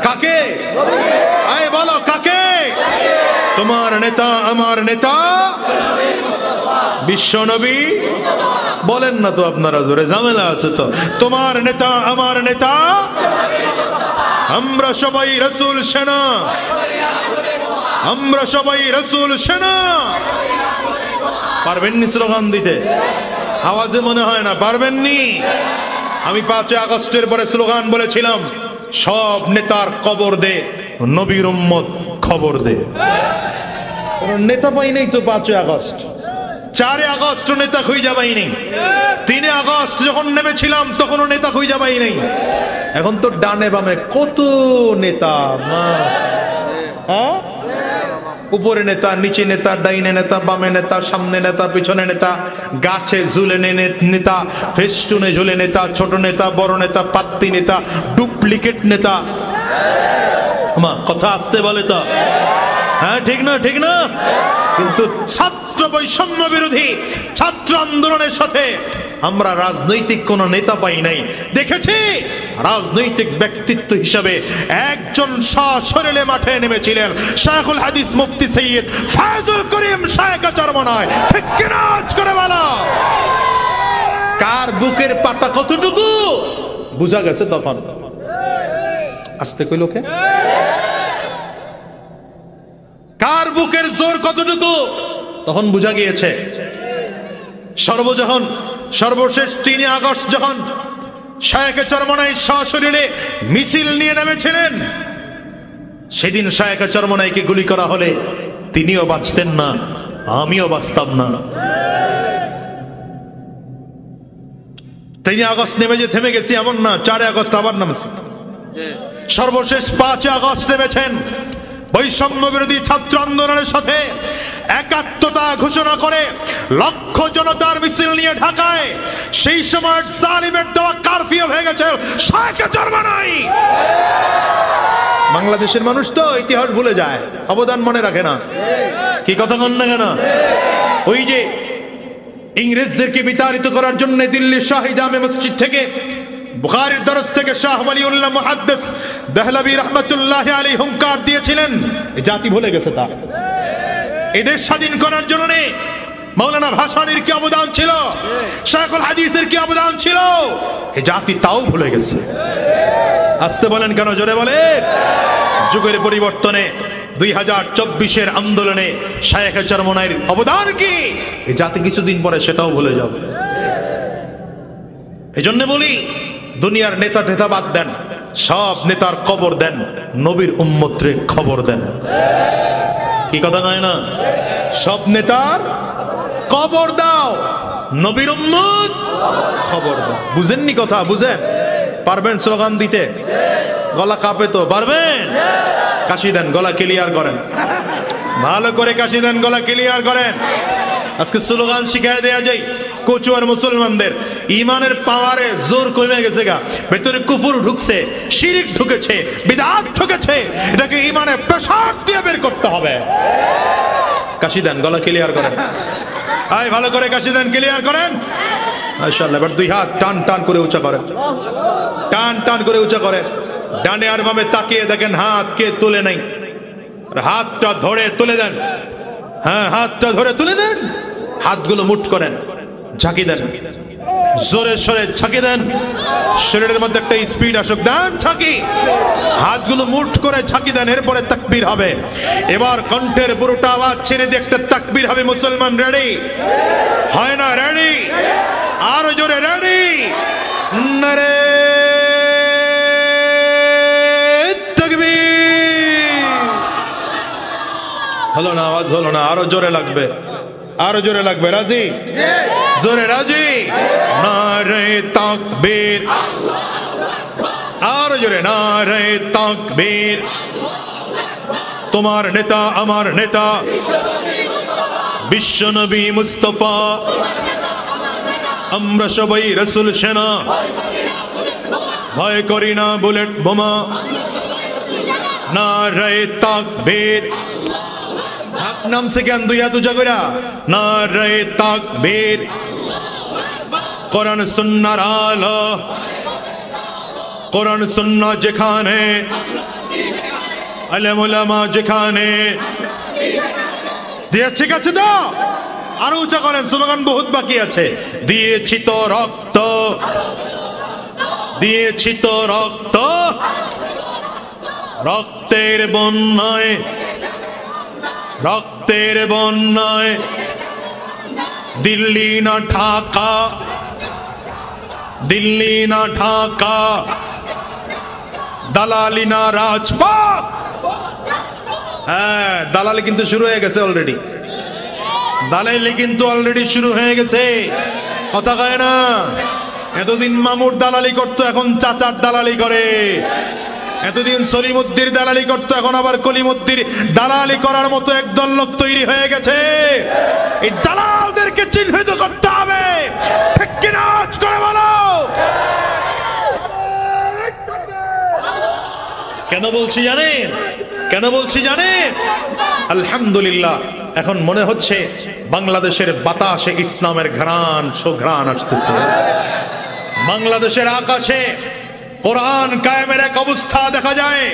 কাকে? আয় বলো কাকে? তোমার নেতা আমার নেতা বিশ্ব নবী। বলেন না তো আপনারা, জোরে ঝামেলা আছে তো। তোমার নেতা আমার নেতা, আমরা সবাই রাসূল সেনা, আমরা সবাই রাসূল সেনা। পারবেননি স্লোগান দিতে? আওয়াজে মনে হয় না পারবেননি। আমি 5 আগস্টের পরে স্লোগান বলেছিলাম, সব নেতার কবর দে, নবীর উম্মত খবর দে। নেতা পাই নাই তো 5 আগস্ট, 4 আগস্ট নেতা খুঁজে পাই নাই, 3 আগস্ট যখন নেমেছিলাম তখনও নেতা খুঁজে পাই নাই। এখন তো ডানে বামে কত নেতা, হ্যাঁ, উপরে নেতা, নিচে নেতা, ডাইনে নেতা, বামে নেতা, সামনে নেতা, পিছনে নেতা, গাছে ঝুলে নেতা, ফেস্টুনে ঝুলে নেতা, ছোট নেতা, বড় নেতা, পাত্তি নেতা, ডুপ্লিকেট নেতা। কথা আসতে বলে তো, হ্যাঁ ঠিক না? ঠিক না? কিন্তু ছাত্র বৈষম্য বিরোধী ছাত্র আন্দোলনের সাথে আমরা রাজনৈতিক কোন নেতা পাই নাই। দেখেছি রাজনৈতিক ব্যক্তিত্ব হিসাবে একজন সশরীরে মাঠে নেমেছিলেন, শাইখুল হাদিস মুফতি সৈয়দ ফায়জুল করিম শাইখ চরমনায়। ঠিক কিনা করে বলো? কার বুকের পাটা কতটুকু বুঝা গেছে তখন। আসতে কই লোকে, কার বুকের জোর কতটুকু তখন বুঝা গিয়েছে। সর্বশেষ 3 আগস্ট যখন শাইখ চরমনাই সশরীরে মিছিল নিয়ে নেমেছিলেন, সেদিন শাইখ চরমনাইকে গুলি করা হলে তিনিও বাঁচতেন না, আমিও বাঁচতাম না। 3 আগস্ট নেমে যে থেমে গেছি এমন না, 4 আগস্ট আবার নামছি। সর্বশেষ 5 আগস্ট নেমেছেন বৈষম্য বিরোধী ছাত্র আন্দোলনের সাথে একাত্মতা ঘোষণা করে লক্ষ জনতার মিছিল নিয়ে ঢাকায়। সেই সময় জালিমের দেওয়া কারফিউ হয়ে গেছে শাইখ চরমনাই। বাংলাদেশের মানুষ তো ইতিহাস ভুলে যায়, অবদান মনে রাখে না। কি কথা কন না কেন? ওই যে ইংরেজদেরকে বিতাড়িত করার জন্য দিল্লির শাহী জামে মসজিদ থেকে, বুখারীর দরস থেকে শাহ ওয়ালিউল্লাহ মুহাদ্দিস দেহলভী রাহমাতুল্লাহি আলাইহি হুঙ্কার দিয়েছিলেন। এই জাতি ভুলে গেছে তা। এদের স্বাধীন করার জন্য মাওলানা ভাসানীর কি অবদান ছিল, শাইখুল হাদিসের কি অবদান ছিল, এই জাতি তাও ভুলে গেছে। আসতে বলেন কেন? জোরে বলেন। যুগের পরিবর্তনে 2024-এর আন্দোলনে শাইখ চরমনাইর অবদান কি, এই জাতি কিছুদিন পরে সেটাও ভুলে যাবে। এই জন্য বলি, দুনিয়ার নেতা টেতা বাদ দেন, সব নেতার কবর দেন, নবীর উম্মতরে খবর দেন। কি কথা নয় না? সব নেতার কবর দাও, নবীর উম্মত খবর দাও। বুঝেননি কথা? বুঝেন? পারবেন স্লোগান দিতে? গলা কাঁপে তো, পারবেন? কাশি দেন, গলা ক্লিয়ার করেন, ভালো করে কাশি দেন, গলা ক্লিয়ার করেন। আজকে স্লোগান শিখায় দেয়া যায় কচুয়ার মুসলমানদের। ইমানের পাওয়ারে জোর কমে গেছে গা, ভেতরে কুফর ঢুকছে, শিরিক ঢুকেছে, বিদআত ঢুকেছে। এটাকে ইমানের প্রসাদ দিয়ে বের করতে হবে। কাশি দেন, গলা ক্লিয়ার করেন, আয় ভালো করে কাশি দেন, ক্লিয়ার করেন। মাশাআল্লাহ। এবার 2 হাত টান টান করে উঁচা করেন, টান টান করে উঁচা করেন। ডানে আর বামে তাকিয়ে দেখেন হাত কে তুলে নাই, হাতটা ধরে তুলে দেন। হ্যাঁ, হাতটা ধরে তুলে দেন, হাতগুলো মুঠ করেন, ঝাঁকি দেন, জোরে সরে ঝাঁকি দেন। শরীরের মধ্যে একটা স্পিড আসুক, দেন ঝাঁকি, হাতগুলো মুঠ করে ঝাঁকি দেন। এরপরে তাকবীর হবে। এবার কণ্ঠের পুরোটা আওয়াজ ছেড়ে দিয়ে একটা তাকবীর হবে। মুসলমান রেডি? হয় না? রেডি? আরো জোরে রেডি? নারে হলো না, আওয়াজ হলো না, আরো জোরে লাগবে, আরো জোরে লাগবে। রাজি? জোরে রাজি? নারে তাকবীর, আরো জোরে নারে তাকবীর। তোমার নেতা আমার নেতা বিশ্বনবী মুস্তাফা, আমরা সবাই রাসূল সেনা। ভয় করি না বুলেট বোমা, নারায়ে তাকবীর। হাত নামছে কেন দুই হাত উঁচা কইরা? নারায়ে তাকবীর। কোরআন সুন্নাহর আলো, কোরআন সুন্নাহ যেখানে, আলেম ওলামা যেখানে। দিয়ে ঠিক আছে তো? আরো উঁচা করেন, স্লোগান বহুত বাকি আছে। দিয়েছি তো রক্ত, দিয়েছি তো রক্ত, রক্তের বন্যায়, রক্তের বন্যায়। দিল্লি না ঢাকা, দিল্লি না ঢাকা, দালালি না রাজপথ। হ্যাঁ, দালালি কিন্তু শুরু হয়ে গেছে অলরেডি, দালালি কিন্তু অলরেডি শুরু হয়ে গেছে। কথা কয় না? এতদিন মামুর দালালি করতো, এখন চাচার দালালি করে। এতদিন সলিমুদ্দির দালালি করতো, এখন আবার কলিমুদ্দির দালালি করার মতো একদল লোক তৈরি হয়ে গেছে। এই দালালদেরকে চিহ্নিত করতে হবে। ঠিক কিনা আওয়াজ করে বলো। কেন বলছি জানেন? কেন বলছি জানেন? আলহামদুলিল্লাহ, এখন মনে হচ্ছে বাংলাদেশের বাতাসে ইসলামের ঘ্রাণ, সুঘ্রাণ আসতেছে। বাংলাদেশের আকাশে কোরআন কায়েমের এক অবস্থা দেখা যায়।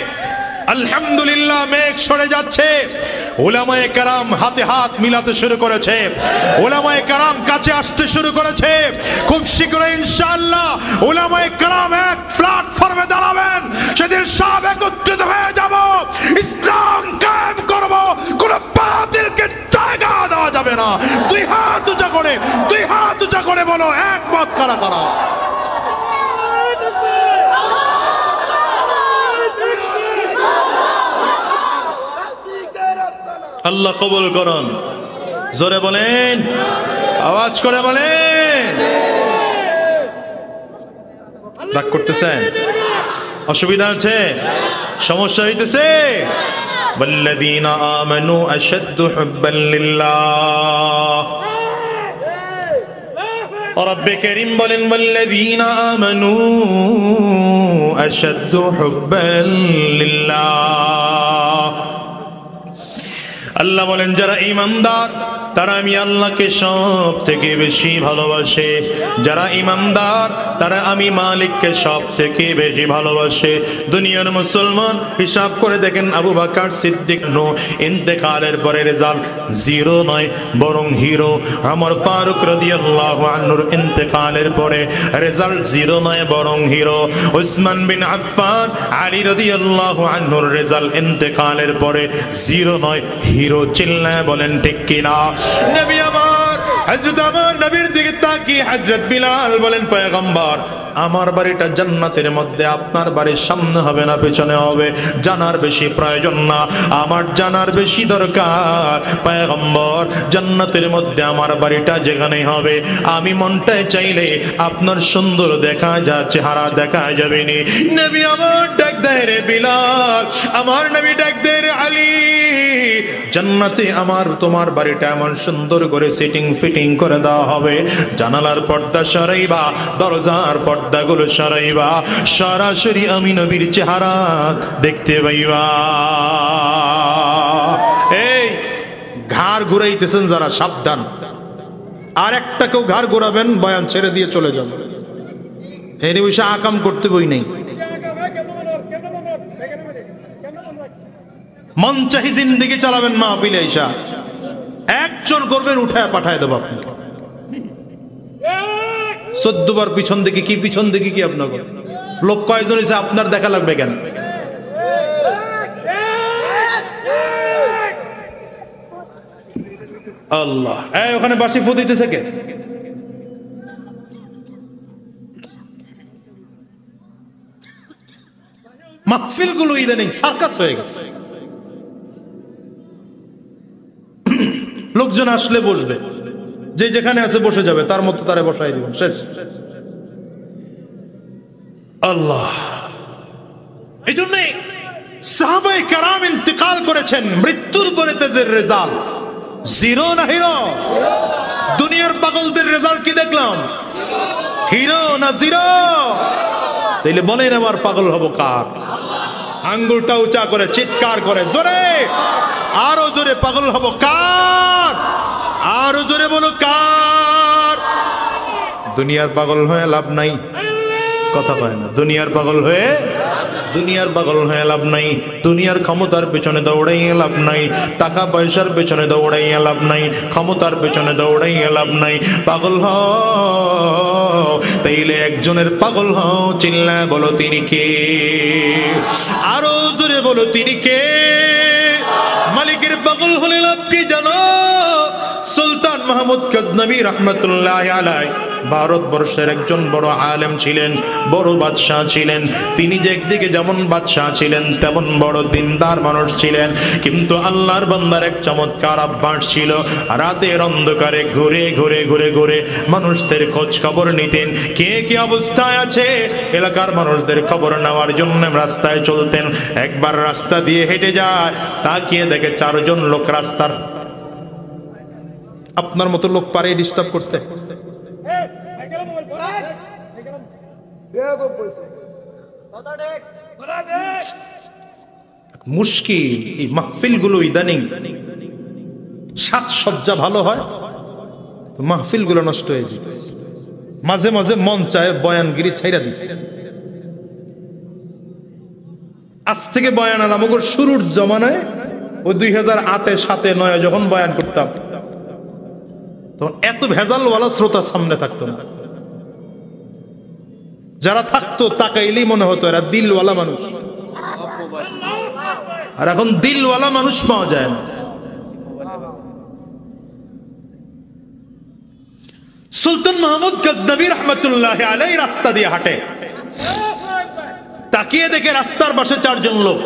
আলহামদুলিল্লাহ, মেঘ সরে যাচ্ছে। উলামায়ে কেরাম হাতে হাত মিলাতে শুরু করেছে, উলামায়ে কেরাম কাছে আসতে শুরু করেছে। খুব শীঘ্রই ইনশাআল্লাহ উলামায়ে কেরাম এক প্ল্যাটফর্মে দাঁড়াবেন। সেদিন সব একত্রিত হয়ে যাব, ইসলাম কায়েম করব। কোন বাতিলকে জায়গা দেওয়া যাবে না। দুই হাত উঁচা করে, দুই হাত উঁচা করে বলো, একমত কারা কারা? আল্লাহ কবুল করুন। জোরে বলেন, আওয়াজ করে বলেন। রাগ করতেছেন? অসুবিধা আছে? সমস্যা হইতেছে? ওয়াল্লাযীনা আমানু আশাদ্দু হুব্বান লিল্লাহ। রব্বে কারীম বলেন, ওয়াল্লাযীনা আমানু আশাদ্দু হুব্বান লিল্লাহ। আল্লাহ বলেন, যারা ঈমানদার তারা আমি আল্লাহকে সব থেকে বেশি ভালোবাসে। যারা ঈমানদার তারা আমি মালিককে সব থেকে বেশি ভালোবাসে। দুনিয়ার মুসলমান হিসাব করে দেখেন, আবু বকর সিদ্দিক ইন্তেকালের পরে রেজাল্ট 0 নয় বরং হিরো। ওমর ফারুক রাদিয়াল্লাহু আনহুর ইন্তেকালের পরে রেজাল্ট 0 নয় বরং হিরো। উসমান বিন আফফান, আলী রাদিয়াল্লাহু আনহুর রেজাল্ট ইন্তেকালের পরে 0 নয় হিরো। চিল্লায় বলেন ঠিক কিনা? নবী আমার, হযরত আমার নবীর দিকে তাকিয়ে হযরত বিলাল বলেন, পয়গম্বর আমার বাড়িটা জান্নাতের মধ্যে, আপনার বাড়ির সামনে হবে না পেছনে হবে? জানার বেশি প্রয়োজন না, আমার জানার বেশি দরকার। পয়গম্বর, জান্নাতের মধ্যে আমার বাড়িটা যেখানে হবে, আমি মনটায় চাইলে আপনার সুন্দর দেখা যা চেহারা দেখা যাবে নি। নবী আমার ডাক দেয় রে বিলাল, আমার নবী ডাক দেয় রে আলী, জান্নাতে আমার তোমার বাড়িটা এমন সুন্দর করে সিটিং ফিটিং করে দেওয়া হবে, জানালার পর্দা সরাইবা, দরজার পর্দাগুলো সরাইবা, সরাসরি আমি নবীর চেহারা দেখতে পাইবা। এই ঘাড় ঘুরাইতেছেন যারা, সাবধান। আর একটা কেউ ঘাড় ঘোরাবেন, বয়ান ছেড়ে দিয়ে চলে যাবে। এই বিষয়ে আকাম করতে বই নেই। মন চাহি জিন্দেগি চালাবেন মাহফিলে আইসা, একজন করবেন উঠায় পাঠায় দেবো আপনাকে। 14 বার পিছন দিকে কি, পিছন দিকে কি আপনার লোক কয়জন হয়েছে, আপনার দেখা লাগবে কেন? আল্লাহ, এই ওখানে বাসি ফু দিতেছে কে? মাহফিল গুলো ইদানিং সার্কাস হয়ে গেছে। লোকজন আসলে বসবে, যে যেখানে আছে বসে যাবে, তার মতো তারে বসাই দিব, শেষ। আল্লাহ, এই জন্যে সাহাবায়ে কেরাম ইন্তেকাল করেছেন, মৃত্যুর পরে তাদের রেজাল্ট 0 না হিরো? দুনিয়ার পাগলদের রেজাল্ট কি দেখলাম? হিরো না 0? তাইলে বলেন এবার পাগল হব কার? আঙ্গুলটা উঁচা করে চিৎকার করে জোরে, আরো জোরে পাগল হব কার? আরো জোরে বলো কার? দুনিয়ার পাগল হয়ে লাভ নাই, কথা কয় না। দুনিয়ার পাগল হয়ে লাভ নাই। দুনিয়ার ক্ষমতার পেছনে দৌড়াইয়ে লাভ নাই, টাকা পয়সার পেছনে দৌড়াইয়ে লাভ নাই, ক্ষমতার পেছনে দৌড়াইয়ে লাভ নাই। পাগল হও তাইলে একজনের পাগল হও, চিল্লায় বলো তিনি কে? আরো জোরে বলো তিনি কে? মালিকের পাগল হলে লাভ কি জানো? সুলতান মাহমুদ গজনবী রহমতুল্লাহ আলাইহি ভারতবর্ষের একজন বড় আলেম ছিলেন, বড় বাদশাহ ছিলেন। তিনি যে একদিকে যেমন বাদশাহ ছিলেন তেমন বড় দিনদার মানুষ ছিলেন। কিন্তু আল্লাহর বান্দার এক চমৎকার অভ্যাস ছিল, রাতের অন্ধকারে ঘুরে ঘুরে ঘুরে ঘুরে মানুষদের খোঁজ খবর নিতেন। কে কি অবস্থায় আছে এলাকার মানুষদের খবর নেওয়ার জন্য রাস্তায় চলতেন। একবার রাস্তা দিয়ে হেঁটে যায়, তাকিয়ে দেখে 4 জন লোক রাস্তার, আপনার মতো লোক পারে ডিস্টার্ব করতে? মুশকিল এই মাহফিল গুলো ইদানিং সাজসজ্জা ভালো হয়, মাহফিল গুলো নষ্ট হয়ে যেতেছে। মাঝে মাঝে মন চায় বয়ানগিরি ছাইরা দিতে। আজ থেকে বয়ান আমাদের শুরুর জমানায় ওই 2008-এ 7-এ 9-এ যখন বয়ান করতাম তখন এত ভেজালওয়ালা শ্রোতা সামনে থাকতো না। যারা থাকতো তাকাইলেই মনে হতো এরা দিলওয়ালা মানুষ। আর এখন দিলওয়ালা মানুষ পাওয়া যায় না। সুলতান মাহমুদ গজনবী রহমতুল্লাহ আলাইহি রাস্তা দিয়ে হাঁটে, তাকিয়ে দেখে রাস্তার পাশে 4 জন লোক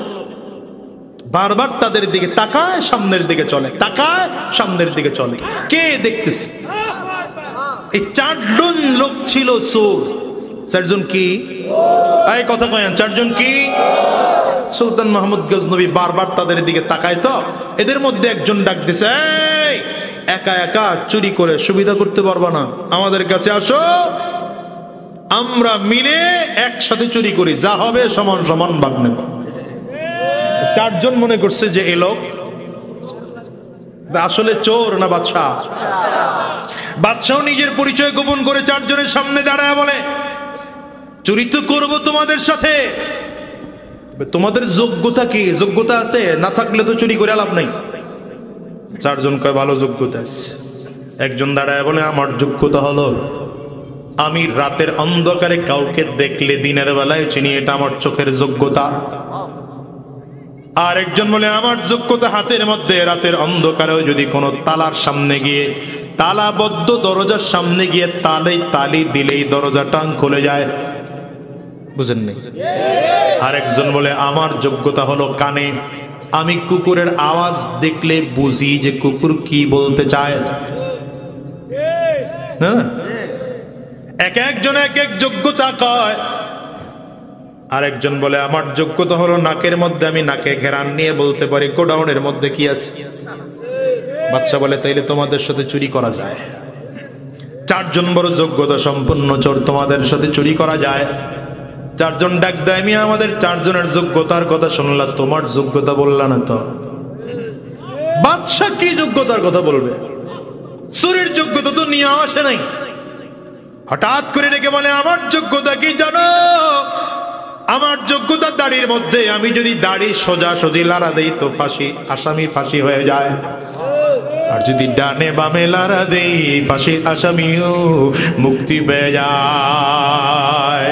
বারবার তাদের দিকে তাকায়, সামনের দিকে চলে, তাকায়, সামনের দিকে চলে। কে দেখতেছে? এই 4 জন লোক ছিল চোর। 4 জন কি? এই কথা কয়েন, 4 জন কি? সুলতান মাহমুদ গজনবী বারবার তাদের দিকে তাকায়। তো এদের মধ্যে একজন ডাক দিছে, এই একা একা চুরি করে সুবিধা করতে পারবা না, আমাদের কাছে আসো, আমরা মিলে একসাথে চুরি করি, যা হবে সমান সমান ভাগ নেব। 4 জন মনে করছে যে এ লোক আসলে চোর না বাদশাহ। বাদশাহ নিজের পরিচয় গোপন করে 4 জনের সামনে দাঁড়ায় বলে, চুরি তো করবো তোমাদের সাথে, তোমাদের যোগ্যতা কি? যোগ্যতা আছে? না থাকলে তো চুরি করে লাভ নাই। 4 জন কয় ভালো যোগ্যতা আছে। একজন দাঁড়ায় বলে, আমার যোগ্যতা হলো আমি রাতের অন্ধকারে কাউকে দেখলে দিনের বেলায় চিনি, এটা আমার চোখের যোগ্যতা। আর একজন বলে, আমার যোগ্যতা হাতের মধ্যে রাতের অন্ধকারেও যদি কোনো তালার সামনে গিয়ে, তালাবদ্ধ দরজার সামনে গিয়ে তালি দিলেই দরজাটা খুলে যায়। বুঝেন নাই? আরেকজন বলে, আমার যোগ্যতা হলো কানে, আমি কুকুরের আওয়াজ দেখলে বুঝি যে কুকুর কি বলতে চায়। এক একজন এক এক যোগ্যতা কয়। আরেকজন বলে, আমার যোগ্যতা হলো নাকের মধ্যে, আমি নাকে ঘেরান নিয়ে বলতে পারি গোডাউনের মধ্যে কি আছে। বাদশা বলে, তাইলে তোমাদের সাথে চুরি করা যায়। 4 জন বড় যোগ্যতা সম্পন্ন চোর, তোমাদের সাথে চুরি করা যায়। 4 জন ডাক দেয়, আমি আমাদের 4 জনের যোগ্যতার কথা শুনলাম, তোমার যোগ্যতা বললা না তো। বাদশা কি যোগ্যতার কথা বলবে? চুরির যোগ্যতা তো নিয়ে আসে নাই। হঠাৎ করে ডেকে বলে, আমার যোগ্যতা কি জানো? আমার যোগ্যতা দাড়ির মধ্যে, আমি যদি দাড়ি সোজা সোজি লাড়া দেই তো ফাঁসি, আসামি ফাঁসি হয়ে যায়। আর যদি ডানে বামে লাড়া দেই ফাঁসির আসামিও মুক্তি পেয়ে যায়।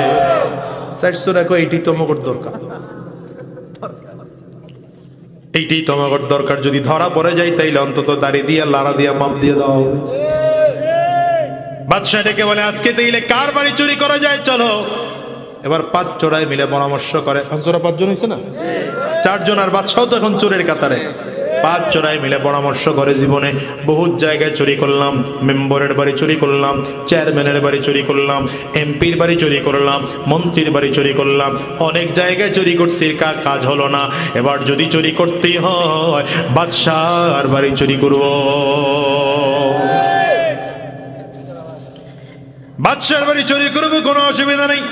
এইটি তোমার দরকার, এইটাই তোমার দরকার। যদি ধরা পড়ে যায় তাইলে অন্তত দাড়ি দিয়ে লাড়া দিয়ে মাপ দিয়ে দেওয়া হবে। বাদশাহ ডেকে বলে, আজকে তাইলে কার বাড়ি চুরি করা যায়, চলো। এবার 5 চোরাই মিলে পরামর্শ করে। 5 জন হয়েছে না? 4 জন আর বাদশাহ তো এখন চোরের কাতারে। 5 চোরাই মিলে পরামর্শ করে, জীবনে বহুত জায়গায় চুরি করলাম, মেম্বারের বাড়ি চুরি করলাম, চেয়ারম্যানের বাড়ি চুরি করলাম, এমপির বাড়ি চুরি করলাম, মন্ত্রীর বাড়ি চুরি করলাম, অনেক জায়গায় চুরি করছি, কাজ হলো না। এবার যদি চুরি করতেই হয় বাদশার বাড়ি চুরি করব। বাদশার বাড়ি চুরি করবো, কোনো অসুবিধা নেই।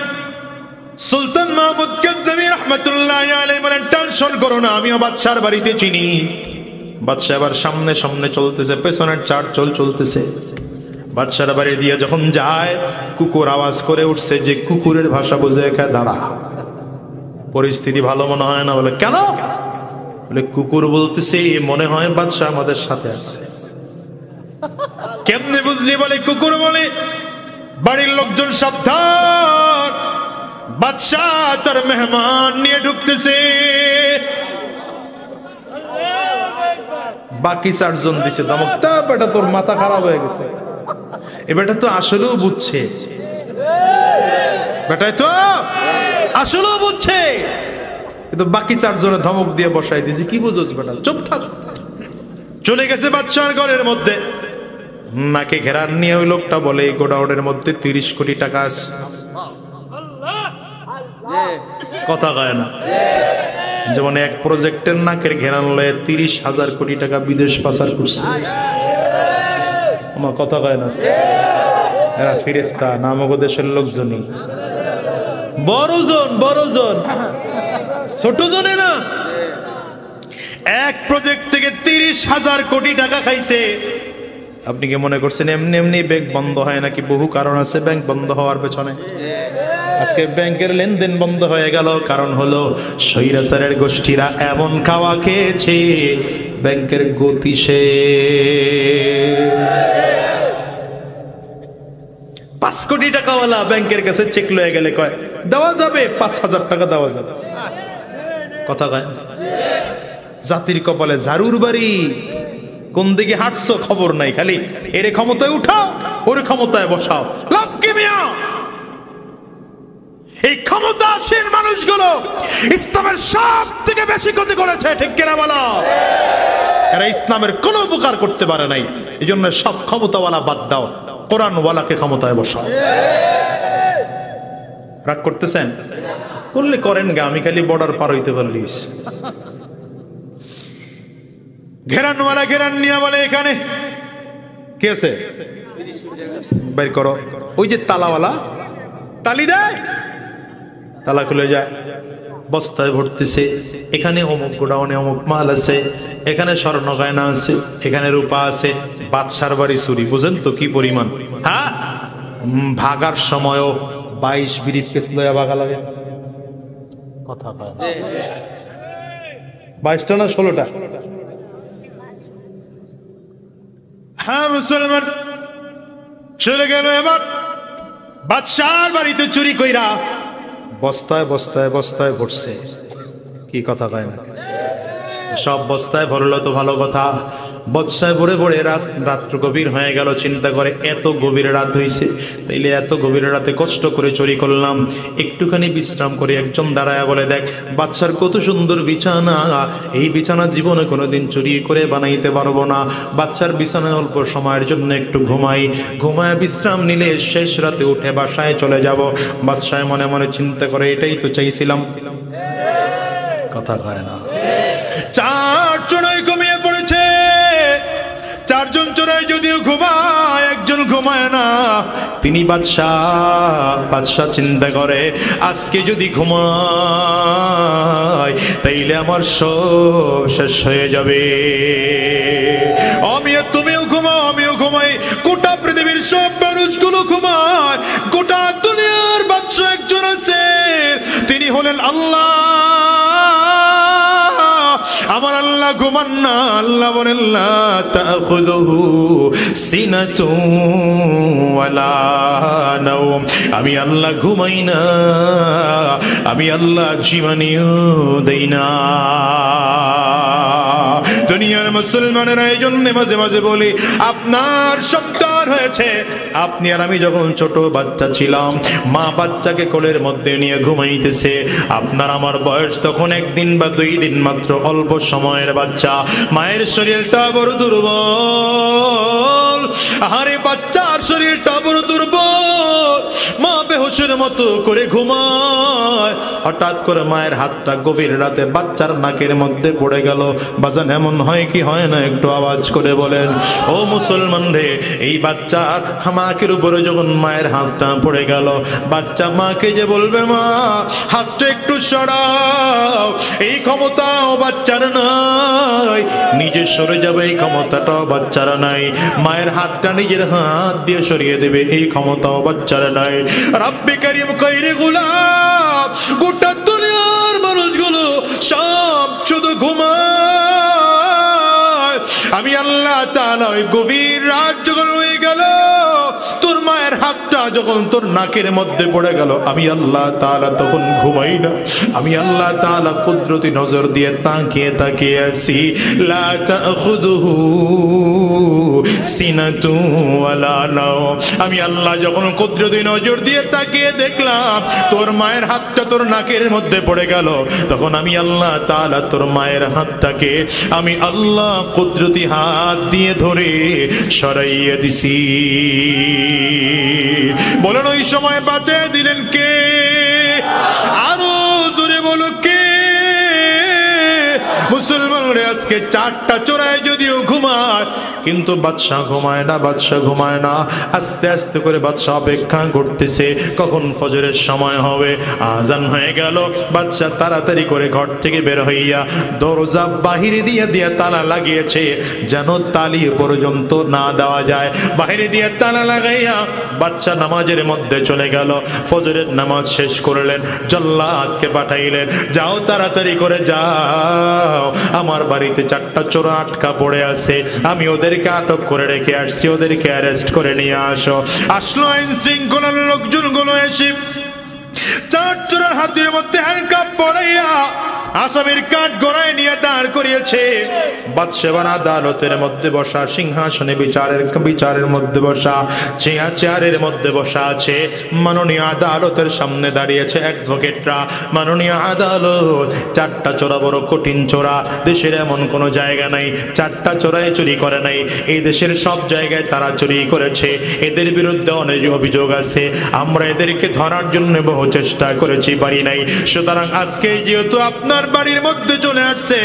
সুলতান মাহমুদ গজনবী রাহমাতুল্লাহি আলাইহি বলেন, টেনশন করো না, আমিও বাদশার বাড়িতে চিনি। বাদশা আবার সামনে সামনে চলতেছে, পেছনের চারচল চলতেছে। বাদশার বাড়ি দিয়ে যখন যায়, কুকুর আওয়াজ করে উঠছে, যে কুকুরের ভাষা বুঝে একা দাঁড়া। পরিস্থিতি ভালো মনে হয় না। বলে কেন? বলে কুকুর বলতেছে মনে হয় বাদশা আমাদের সাথে আছে। কেমনে বুঝলি? বলে কুকুর বলে বাড়ির লোকজন সাবধান, বাদশা তার মেহমান নিয়ে ঢুকতেছে। বাকি চারজন দিছে ধমক, তা বেটা তোর মাথা খারাপ হয়ে গেছে, এ বেটা তো আসলেও বুঝছে, বেটাই তো আসলেও বুঝছে, কিন্তু বাকি চারজনে ধমক দিয়ে বসাই দিয়েছে। কি বুঝোস বেটা, চুপ থাক। চলে গেছে বাদশার ঘরের মধ্যে, নাকে ঘেরান নিয়ে ওই লোকটা বলে এই গোডাউনের মধ্যে 30 কোটি টাকা আছে। কথা কয় না, যেমন এক প্রজেক্টের নাকের ঘেরান লয়ে 30,000 কোটি টাকা বিদেশ পাচার করছে। আমার কথা কয় না, এরা ফেরেশতা না আমাগো দেশের লোকজনই, বড়জন ছোট জনে না। এক প্রজেক্ট থেকে 30,000 কোটি টাকা খাইছে। আপনি কি মনে করছেন এমনি এমনি ব্যাংক বন্ধ হয় নাকি? বহু কারণ আছে ব্যাংক বন্ধ হওয়ার পেছনে। আজকে ব্যাংকের লেনদেন বন্ধ হয়ে গেল, কারণ হলো স্বৈরাচারের গোষ্ঠীরা এমন খাওয়া খেয়েছে, ব্যাংকের গতি শেষ। 5 কোটি টাকাওয়ালা ব্যাংকের কাছে চেক লয়ে গেলে কয় দেওয়া যাবে, 5,000 টাকা দেওয়া যাবে। কথা কয় জাতির কপালে ঝাড়ুর বাড়ি, কোন দিকে হাঁটছো খবর নাই, খালি এর ক্ষমতায় উঠাও ওর ক্ষমতায় বসাও। লাভ কি মিয়া? এই ক্ষমতাসীন মানুষগুলো ইসলামের সব থেকে বেশি ক্ষতি করেছে, ঠিক কিনা বলো? এরা ইসলামের কোনো উপকার করতে পারে নাই, এই জন্য সব ক্ষমতাওয়ালা বাদ দাও, কোরআনওয়ালাকে ক্ষমতায় বসাও। রাগ করতেছেন? করলে করেন গা, আমি খালি বর্ডার পার হইতে পারলিস। ঘেরানওয়ালা ঘেরান নিয়ে বলে এখানে কে আছে বের করো। ওই যে তালাওয়ালা তালি দেয়, তালা খুলে যায়, বস্তায় ভরতেছে। এখানে অমুক গোডাউনে অমুক মাল আছে, এখানে স্বর্ণ গয়না আছে, এখানে রূপা আছে। বাদশার বাড়ি চুরি, বুঝেন তো কি পরিমাণ? হ্যাঁ, ভাগার সময়ও 22 ব্রিফকেস লয়া ভাগা লাগে। কথা 22টা না 16টা? হ্যাঁ মুসলমান চলে গেল। এবার বাদশার বাড়িতে চুরি কইরা বস্তায় বস্তায় বস্তায় ভরছে। কি কথা কয় না? সব বস্তায় ভরলো তো ভালো কথা, বস্তায় ভরে ভরে রাত্র গভীর হয়ে গেল। চিন্তা করে এত গভীর রাত হইছে, তাইলে এত গভীর রাতে কষ্ট করে চুরি করলাম, একটুখানি বিশ্রাম করে। একজন দাঁড়ায় বলে দেখ বাদশার কত সুন্দর বিছানা, এই বিছানা জীবনে কোনোদিন চুরি করে বানাইতে পারবো না। বাদশার বিছানায় অল্প সময়ের জন্য একটু ঘুমায় বিশ্রাম নিলে শেষ রাতে উঠে বাসায় চলে যাব। বাদশাহ মনে মনে চিন্তা করে এটাই তো চাইছিলাম। কথা কয় না। 4 চড়াই ঘুমিয়ে পড়েছে। 4 জন চড়াই যদিও ঘুমায়, একজন ঘুমায় না। তিনি বাদশাহ চিন্তা করে আজকে যদি ঘুমায় তাইলে আমার সব শেষ হয়ে যাবে। তুমিও ঘুমাও, আমিও ঘুমাই, গোটা পৃথিবীর সব মানুষগুলো ঘুমায়, গোটা দুনিয়ার বাদশাহ একজন আছে, তিনি হলেন আল্লাহ। আমার আল্লাহ ঘুমান না। আল্লাহ বলেন লা তাখুযুহু সিনাতুন ওয়ালা নাওম। আমি আল্লাহ ঘুমাই না, আমি আল্লাহ জীবনীও দেই না। দুনিয়ার মুসলমানেরা এই জন্য মাঝে মাঝে বলি আপনার সন্তান হয়েছে। আপনি আর আমি যখন ছোট বাচ্চা ছিলাম, মা বাচ্চাকে কোলের মধ্যে নিয়ে ঘুমাইতেছে। আপনার আমার বয়স তখন 1 দিন বা 2 দিন মাত্র, অল্প সময়ের বাচ্চা। মায়ের শরীরটা বড় দুর্বল, আরে বাচ্চার শরীরটা বড় দুর্বল। মা বেহুশ মানুষের মতো করে ঘুমায়। হঠাৎ করে মায়ের হাতটা গভীর রাতে বাচ্চার নাকের মধ্যে পড়ে গেল। বাজান এমন হয় কি হয় না? একটু আওয়াজ করে বলেন। ও মুসলমান রে, এই বাচ্চা হামাকের উপরে যখন মায়ের হাতটা পড়ে গেল, বাচ্চা মাকে যে বলবে মা হাতটা একটু সরাও, এই ক্ষমতাও বাচ্চার নাই। নিজে সরে যাবে এই ক্ষমতাটাও বাচ্চার নাই। মায়ের হাতটা নিজের হাত দিয়ে সরিয়ে দেবে এই ক্ষমতাও বাচ্চার নাই। রাব্বে কারীম কইরে গোলাম, গোটা দুনিয়ার মানুষগুলো সব শুধু ঘুমায়। আমি আল্লাহ তাআলা ওই গভীর রাত যখন হয়ে গেল, তোর মায়ের হাতটা যখন তোর নাকের মধ্যে পড়ে গেল, আমি আল্লাহ তাআলা তখন ঘুমাই না। আমি আল্লাহ তাআলা কুদরতি নজর দিয়ে তাকিয়ে তাকিয়ে আছি। লা তাখুযুহু সিনাতুন ওয়ালা নাওম। আমি আল্লাহ যখন কুদরতি নজর দিয়ে তাকিয়ে দেখলাম তোর মায়ের হাতটা তোর নাকের মধ্যে পড়ে গেল, তখন আমি আল্লাহ তাআলা তোর মায়ের হাতটাকে আমি আল্লাহ কুদরতি হাত দিয়ে ধরে সরাইয়ে দিছি। বলেন ওই সময় বাঁচিয়ে দিলেন কে? আরো জোরে বলো কে? মুসলমানরা আজকে চারটা চোরায় যদিও ঘুমায়, কিন্তু বাদশা ঘুমায় না, বাদশা ঘুমায় না। আস্তে আস্তে করে বাদশা অপেক্ষা করতেছে কখন ফজরের সময় হবে। আজান হয়ে গেল, বাদশা তাড়াতাড়ি করে ঘর থেকে বের হইয়া দরজা বাহিরে দিয়ে দিয়ে তালা লাগিয়েছে, যেন তালি পর্যন্ত না দেওয়া যায়। বাহিরে দিয়ে তালা লাগাইয়া বাদশা নামাজের মধ্যে চলে গেল। ফজরের নামাজ শেষ করলেন, জল্লাদকে পাঠাইলেন, যাও তাড়াতাড়ি করে যাও, আমার বাড়িতে চারটা চোর আটকা পড়ে আছে, আমি ওদেরকে আটক করে রেখে আসছি, ওদেরকে অ্যারেস্ট করে নিয়ে আসো। আসলো আইন শৃঙ্খলার লোকজনগুলো এসে চার চোরের হাতের মধ্যে হ্যান্ডকাপ পড়াইয়া আসামির কাঠ গড়ায় নিয়ে দাঁড় করিয়েছে। বাদশাহ আদালতের মধ্যে বসা, সিংহাসনে বিচারের মধ্যে বসা, চেয়ারের মধ্যে বসা আছে। মাননীয় আদালতের সামনে দাঁড়িয়েছে অ্যাডভোকেটরা। মাননীয় আদালত, চারটা চোরা বড় কঠিন চোরা, দেশের এমন কোনো জায়গা নাই চারটা চোরাই চুরি করে নাই। এই দেশের সব জায়গায় তারা চুরি করেছে, এদের বিরুদ্ধে অনেক অভিযোগ আছে। আমরা এদেরকে ধরার জন্য বহু চেষ্টা করেছি, পারি নাই। সুতরাং আজকে যেহেতু আপনার বাড়ির মধ্যে চলে আসছে,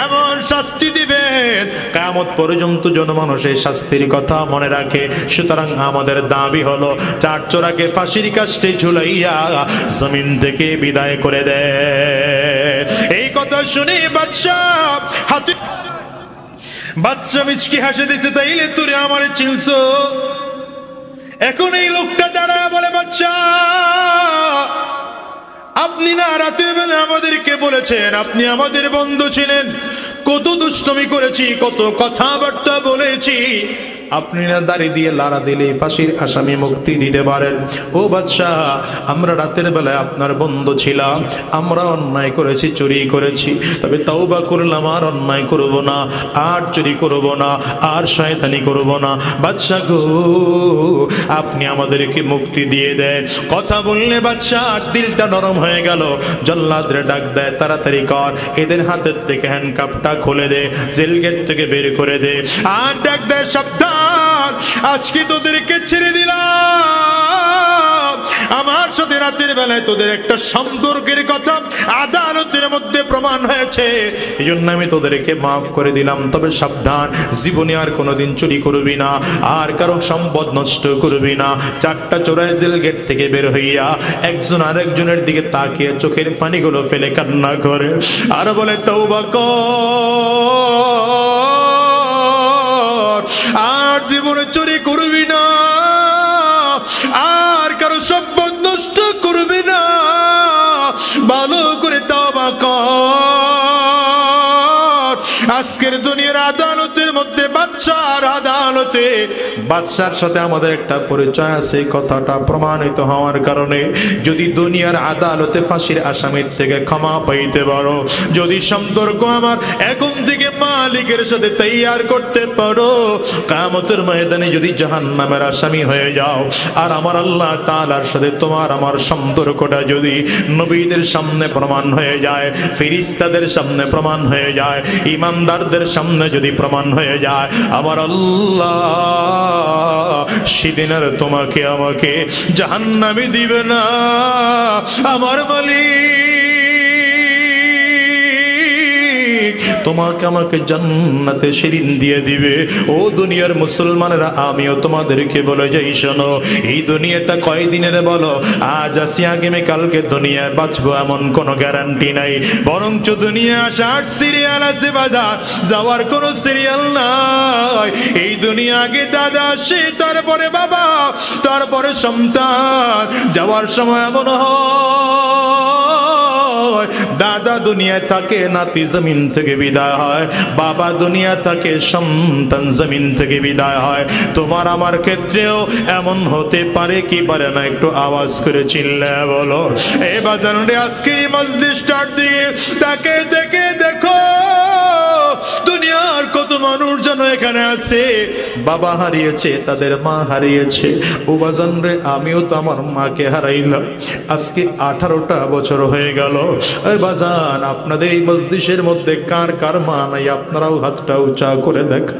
এমন শাস্তি দিবেন কিয়ামত পর্যন্ত জনমানুষ এই শাস্তির কথা মনে রাখে। সুতরাং আমাদের দাবি হলো চার চোরাকে ফাঁসির কাস্টে ঝুলাইয়া জমিন থেকে বিদায় করে দেয়। এই কথা শুনে বাদশা মিচকি হাসে দিছে, তাইলে তুই আমারে চিনছো? এখন এই লোকটা দাঁড়ায় বলে, বাদশা আপনি না রাতের বেলা আমাদেরকে বলেছেন আপনি আমাদের বন্ধু ছিলেন, কত দুষ্টমি করেছি, কত কথাবার্তা বলেছি, আপনি না দাড়ি দিয়ে লাড়া দিলে ফাঁসির আসামি মুক্তি দিতে পারেন। ও বাদশাহ, আমরা রাতের বেলায় আপনার বন্ধু ছিলাম, আমরা অন্যায় করেছি, চুরি করেছি, তবে তওবা করলাম আর অন্যায় করব না, আর চুরি করব না, আর শয়তানি করব না। বাদশাহ গো, আপনি আমাদেরকে মুক্তি দিয়ে দেন। কথা বললে বাদশাহ দিলটা নরম হয়ে গেল। জল্লাদরে ডাক দেয়, তাড়াতাড়ি কর, এদের হাতের থেকে হ্যান্ডকাপটা খুলে দে, জেল গেট থেকে বের করে দে। আর ডাক দেয়, সাবধান, আজকে তোদেরকে ছেড়ে দিলাম, আমার সাথে রাতের বেলায় তোদের একটা সম্পর্কের কথা আদালতের মধ্যে প্রমাণ হয়েছে, এই জন্য আমি তোদেরকে মাফ করে দিলাম। তবে সাবধান, জীবনে আর কোনোদিন চুরি করবি না, আর কারো সম্পদ নষ্ট করবি না। চারটা চোরাই জেল গেট থেকে বের হইয়া একজন আরেকজনের দিকে তাকিয়ে চোখের পানিগুলো ফেলে কান্না করে আর বলে, তওবা কর, আর জীবনে চুরি করবি না, আর কারো সম্পদ নষ্ট করবি না, ভালো করে তওবা কর। আজকের দুনিয়ার আদালতের মধ্যে বাদশার আদালতে বাদশার সাথে আমাদের একটা পরিচয় আছে, কথাটা প্রমাণিত হওয়ার কারণে যদি দুনিয়ার আদালতে ফাঁসির আসামির থেকে ক্ষমা পাইতে পারো, যদি সম্পর্ক আমার এখন থেকে মালিকের সাথে তৈয়ার করতে পারো, কিয়ামতের ময়দানে যদি জাহান্নামের আসামি হয়ে যাও, আর আমার আল্লাহ তাআলার সাথে তোমার আমার সম্পর্কটা যদি নবীদের সামনে প্রমাণ হয়ে যায়, ফেরেশতাদের সামনে প্রমাণ হয়ে যায়, ইমানদারদের সামনে যদি প্রমাণ হয়ে যায়, আমার আল্লাহ সেদিন আর তোমাকে আমাকে জাহান্নামে দিবে না আমার মালিক, তোমাকে আমাকে জান্নাতে সেদিন দিয়ে দিবে। ও দুনিয়ার মুসলমানেরা, আমিও তোমাদেরকে বলে যাই, শোনো, এই দুনিয়াটা কয়দিনের বলো? আজ আসি আগামী কালকে দুনিয়ায় বাঁচবো এমন কোনো গ্যারান্টি নাই, বরঞ্চ দুনিয়া আসার সিরিয়াল আছে, বাজার যাওয়ার কোনো সিরিয়াল নাই। এই দুনিয়া আগে দাদা আসে, তারপরে বাবা, তারপরে সন্তান। যাওয়ার সময় এমন হয় দাদা দুনিয়ায় থাকে, নাতি জমিন থেকে বিদায় হয়, বাবা দুনিয়া থাকে, সন্তান জমিন থেকে বিদায় হয়। তোমার আমার ক্ষেত্রেও এমন হতে পারে কি পারে না? একটু আওয়াজ করে চিল্লায় বলো। এই বাজারে আজকের মজলিসটার দিকে তাকে দেখে দেখো, দুনিয়ার কত মানুষ যেন এখানে আছে, বাবা হারিয়েছে, তাদের মা হারিয়েছে। ও বাজান রে, আমিও তো আমার মাকে হারাইলাম, আজকে 18টা বছর হয়ে গেল। এই বাজান, আপনাদের এই মজলিসের মধ্যে কার কার মা নাই? আপনারাও হাতটা উঁচা করে দেখা।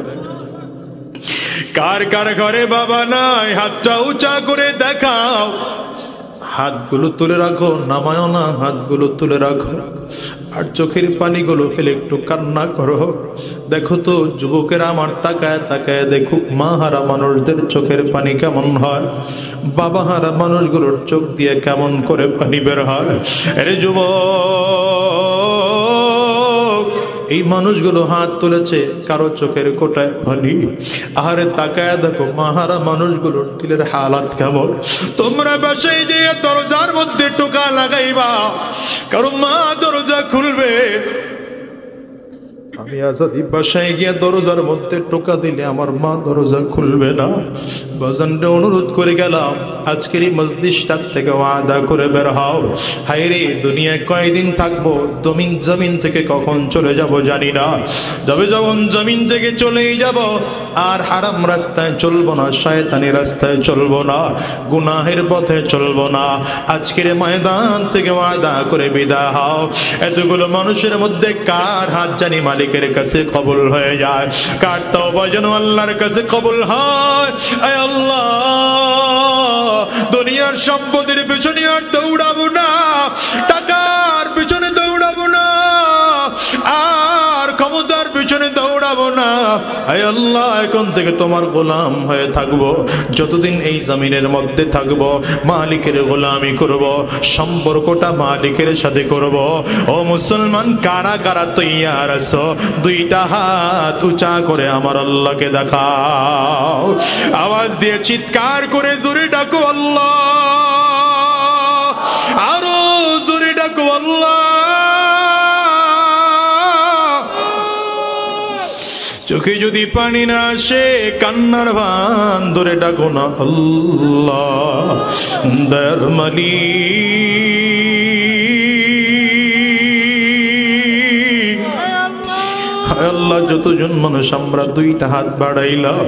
কার কার ঘরে বাবা নাই? হাতটা উঁচা করে দেখাও। হাতগুলো তুলে রাখো, নামায়ও না, হাতগুলো তুলে রাখো। আর চোখের পানিগুলো ফেলে একটু কান্না করো। দেখো তো যুবকেরা আমার তাকায় তাকায় দেখুক, মা হারা মানুষদের চোখের পানি কেমন হয়, বাবা হারা মানুষগুলোর চোখ দিয়ে কেমন করে পানি বের হয়। আরে যুবক, এই মানুষগুলো হাত তুলেছে, কারো চোখের কোটায় পানি। আহারে তাকায় দেখো মাহারা মানুষগুলোর দিলের হালাত কেমন। তোমরা বাসায় যে দরজার মধ্যে টোকা লাগাইবা, কারণ মা দরজা খুলবে। আমি আজাদি বাসায় গিয়ে দরজার মধ্যে টোকা দিলে আমার মা দরজা খুলবে না। বাজানটা অনুরোধ করে গেলাম, আজকের এই মজলিসটার থেকে ওয়াদা করে বের হও। হায়রে, দুনিয়ায় কয়দিন থাকবো? জমিন থেকে কখন চলে যাব জানি না। যখন জমিন থেকে চলেই যাব, আর হারাম রাস্তায় চলবো না, শয়তানি রাস্তায় চলবো না, গুনাহের পথে চলবো না। আজকের ময়দান থেকে ওয়াদা করে বিদায় হও। এতগুলো মানুষের মধ্যে কার হাত জানি মালিকের কাছে কবুল হয়ে যায়, কার তওবা যেন আল্লাহর কাছে কবুল হয়। আয় আল্লাহ, দুনিয়ার সম্পদের পেছনে আর দৌড়াবো না, টাকার পেছনে দৌড়াবো না, আর ক্ষমতার পেছনে দৌড়াবো না। আয় আল্লাহ, এখন থেকে তোমার গোলাম হয়ে থাকবো। যতদিন এই জমিনের মধ্যে থাকবো, মালিকের গোলামি করব, সম্পর্কটা মালিকের সাথে করব। ও মুসলমান, কারা কারা তৈয়ার আছো? দুইটা হাত উঁচা করে আমার আল্লাহকে দেখাও। আওয়াজ দিয়ে চিৎকার করে জোরে ডাকো আল্লাহ, আরো জোরে ডাকো আল্লাহ। চোখে যদি পানি না আসে, কান্নার বান ধরে ডাকো না আল্লাহ। দয়ার মালিক, আয় আল্লাহ, যতজন মানুষ আমরা দুইটা হাত বাড়াইলাম,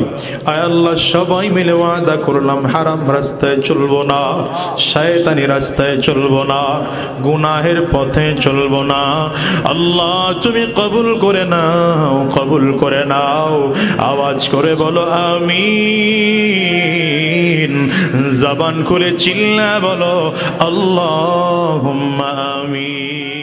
আয় আল্লাহ, সবাই মিলে ওয়াদা করলাম হারাম রাস্তায় চলবো না, শয়তানি রাস্তায় চলবো না, গুনাহের পথে চলবো না। আল্লাহ, তুমি কবুল করে নাও, কবুল করে নাও। আওয়াজ করে বলো আমিন। জবান খুলে চিল্লা বলো আল্লাহুম্মা আমিন।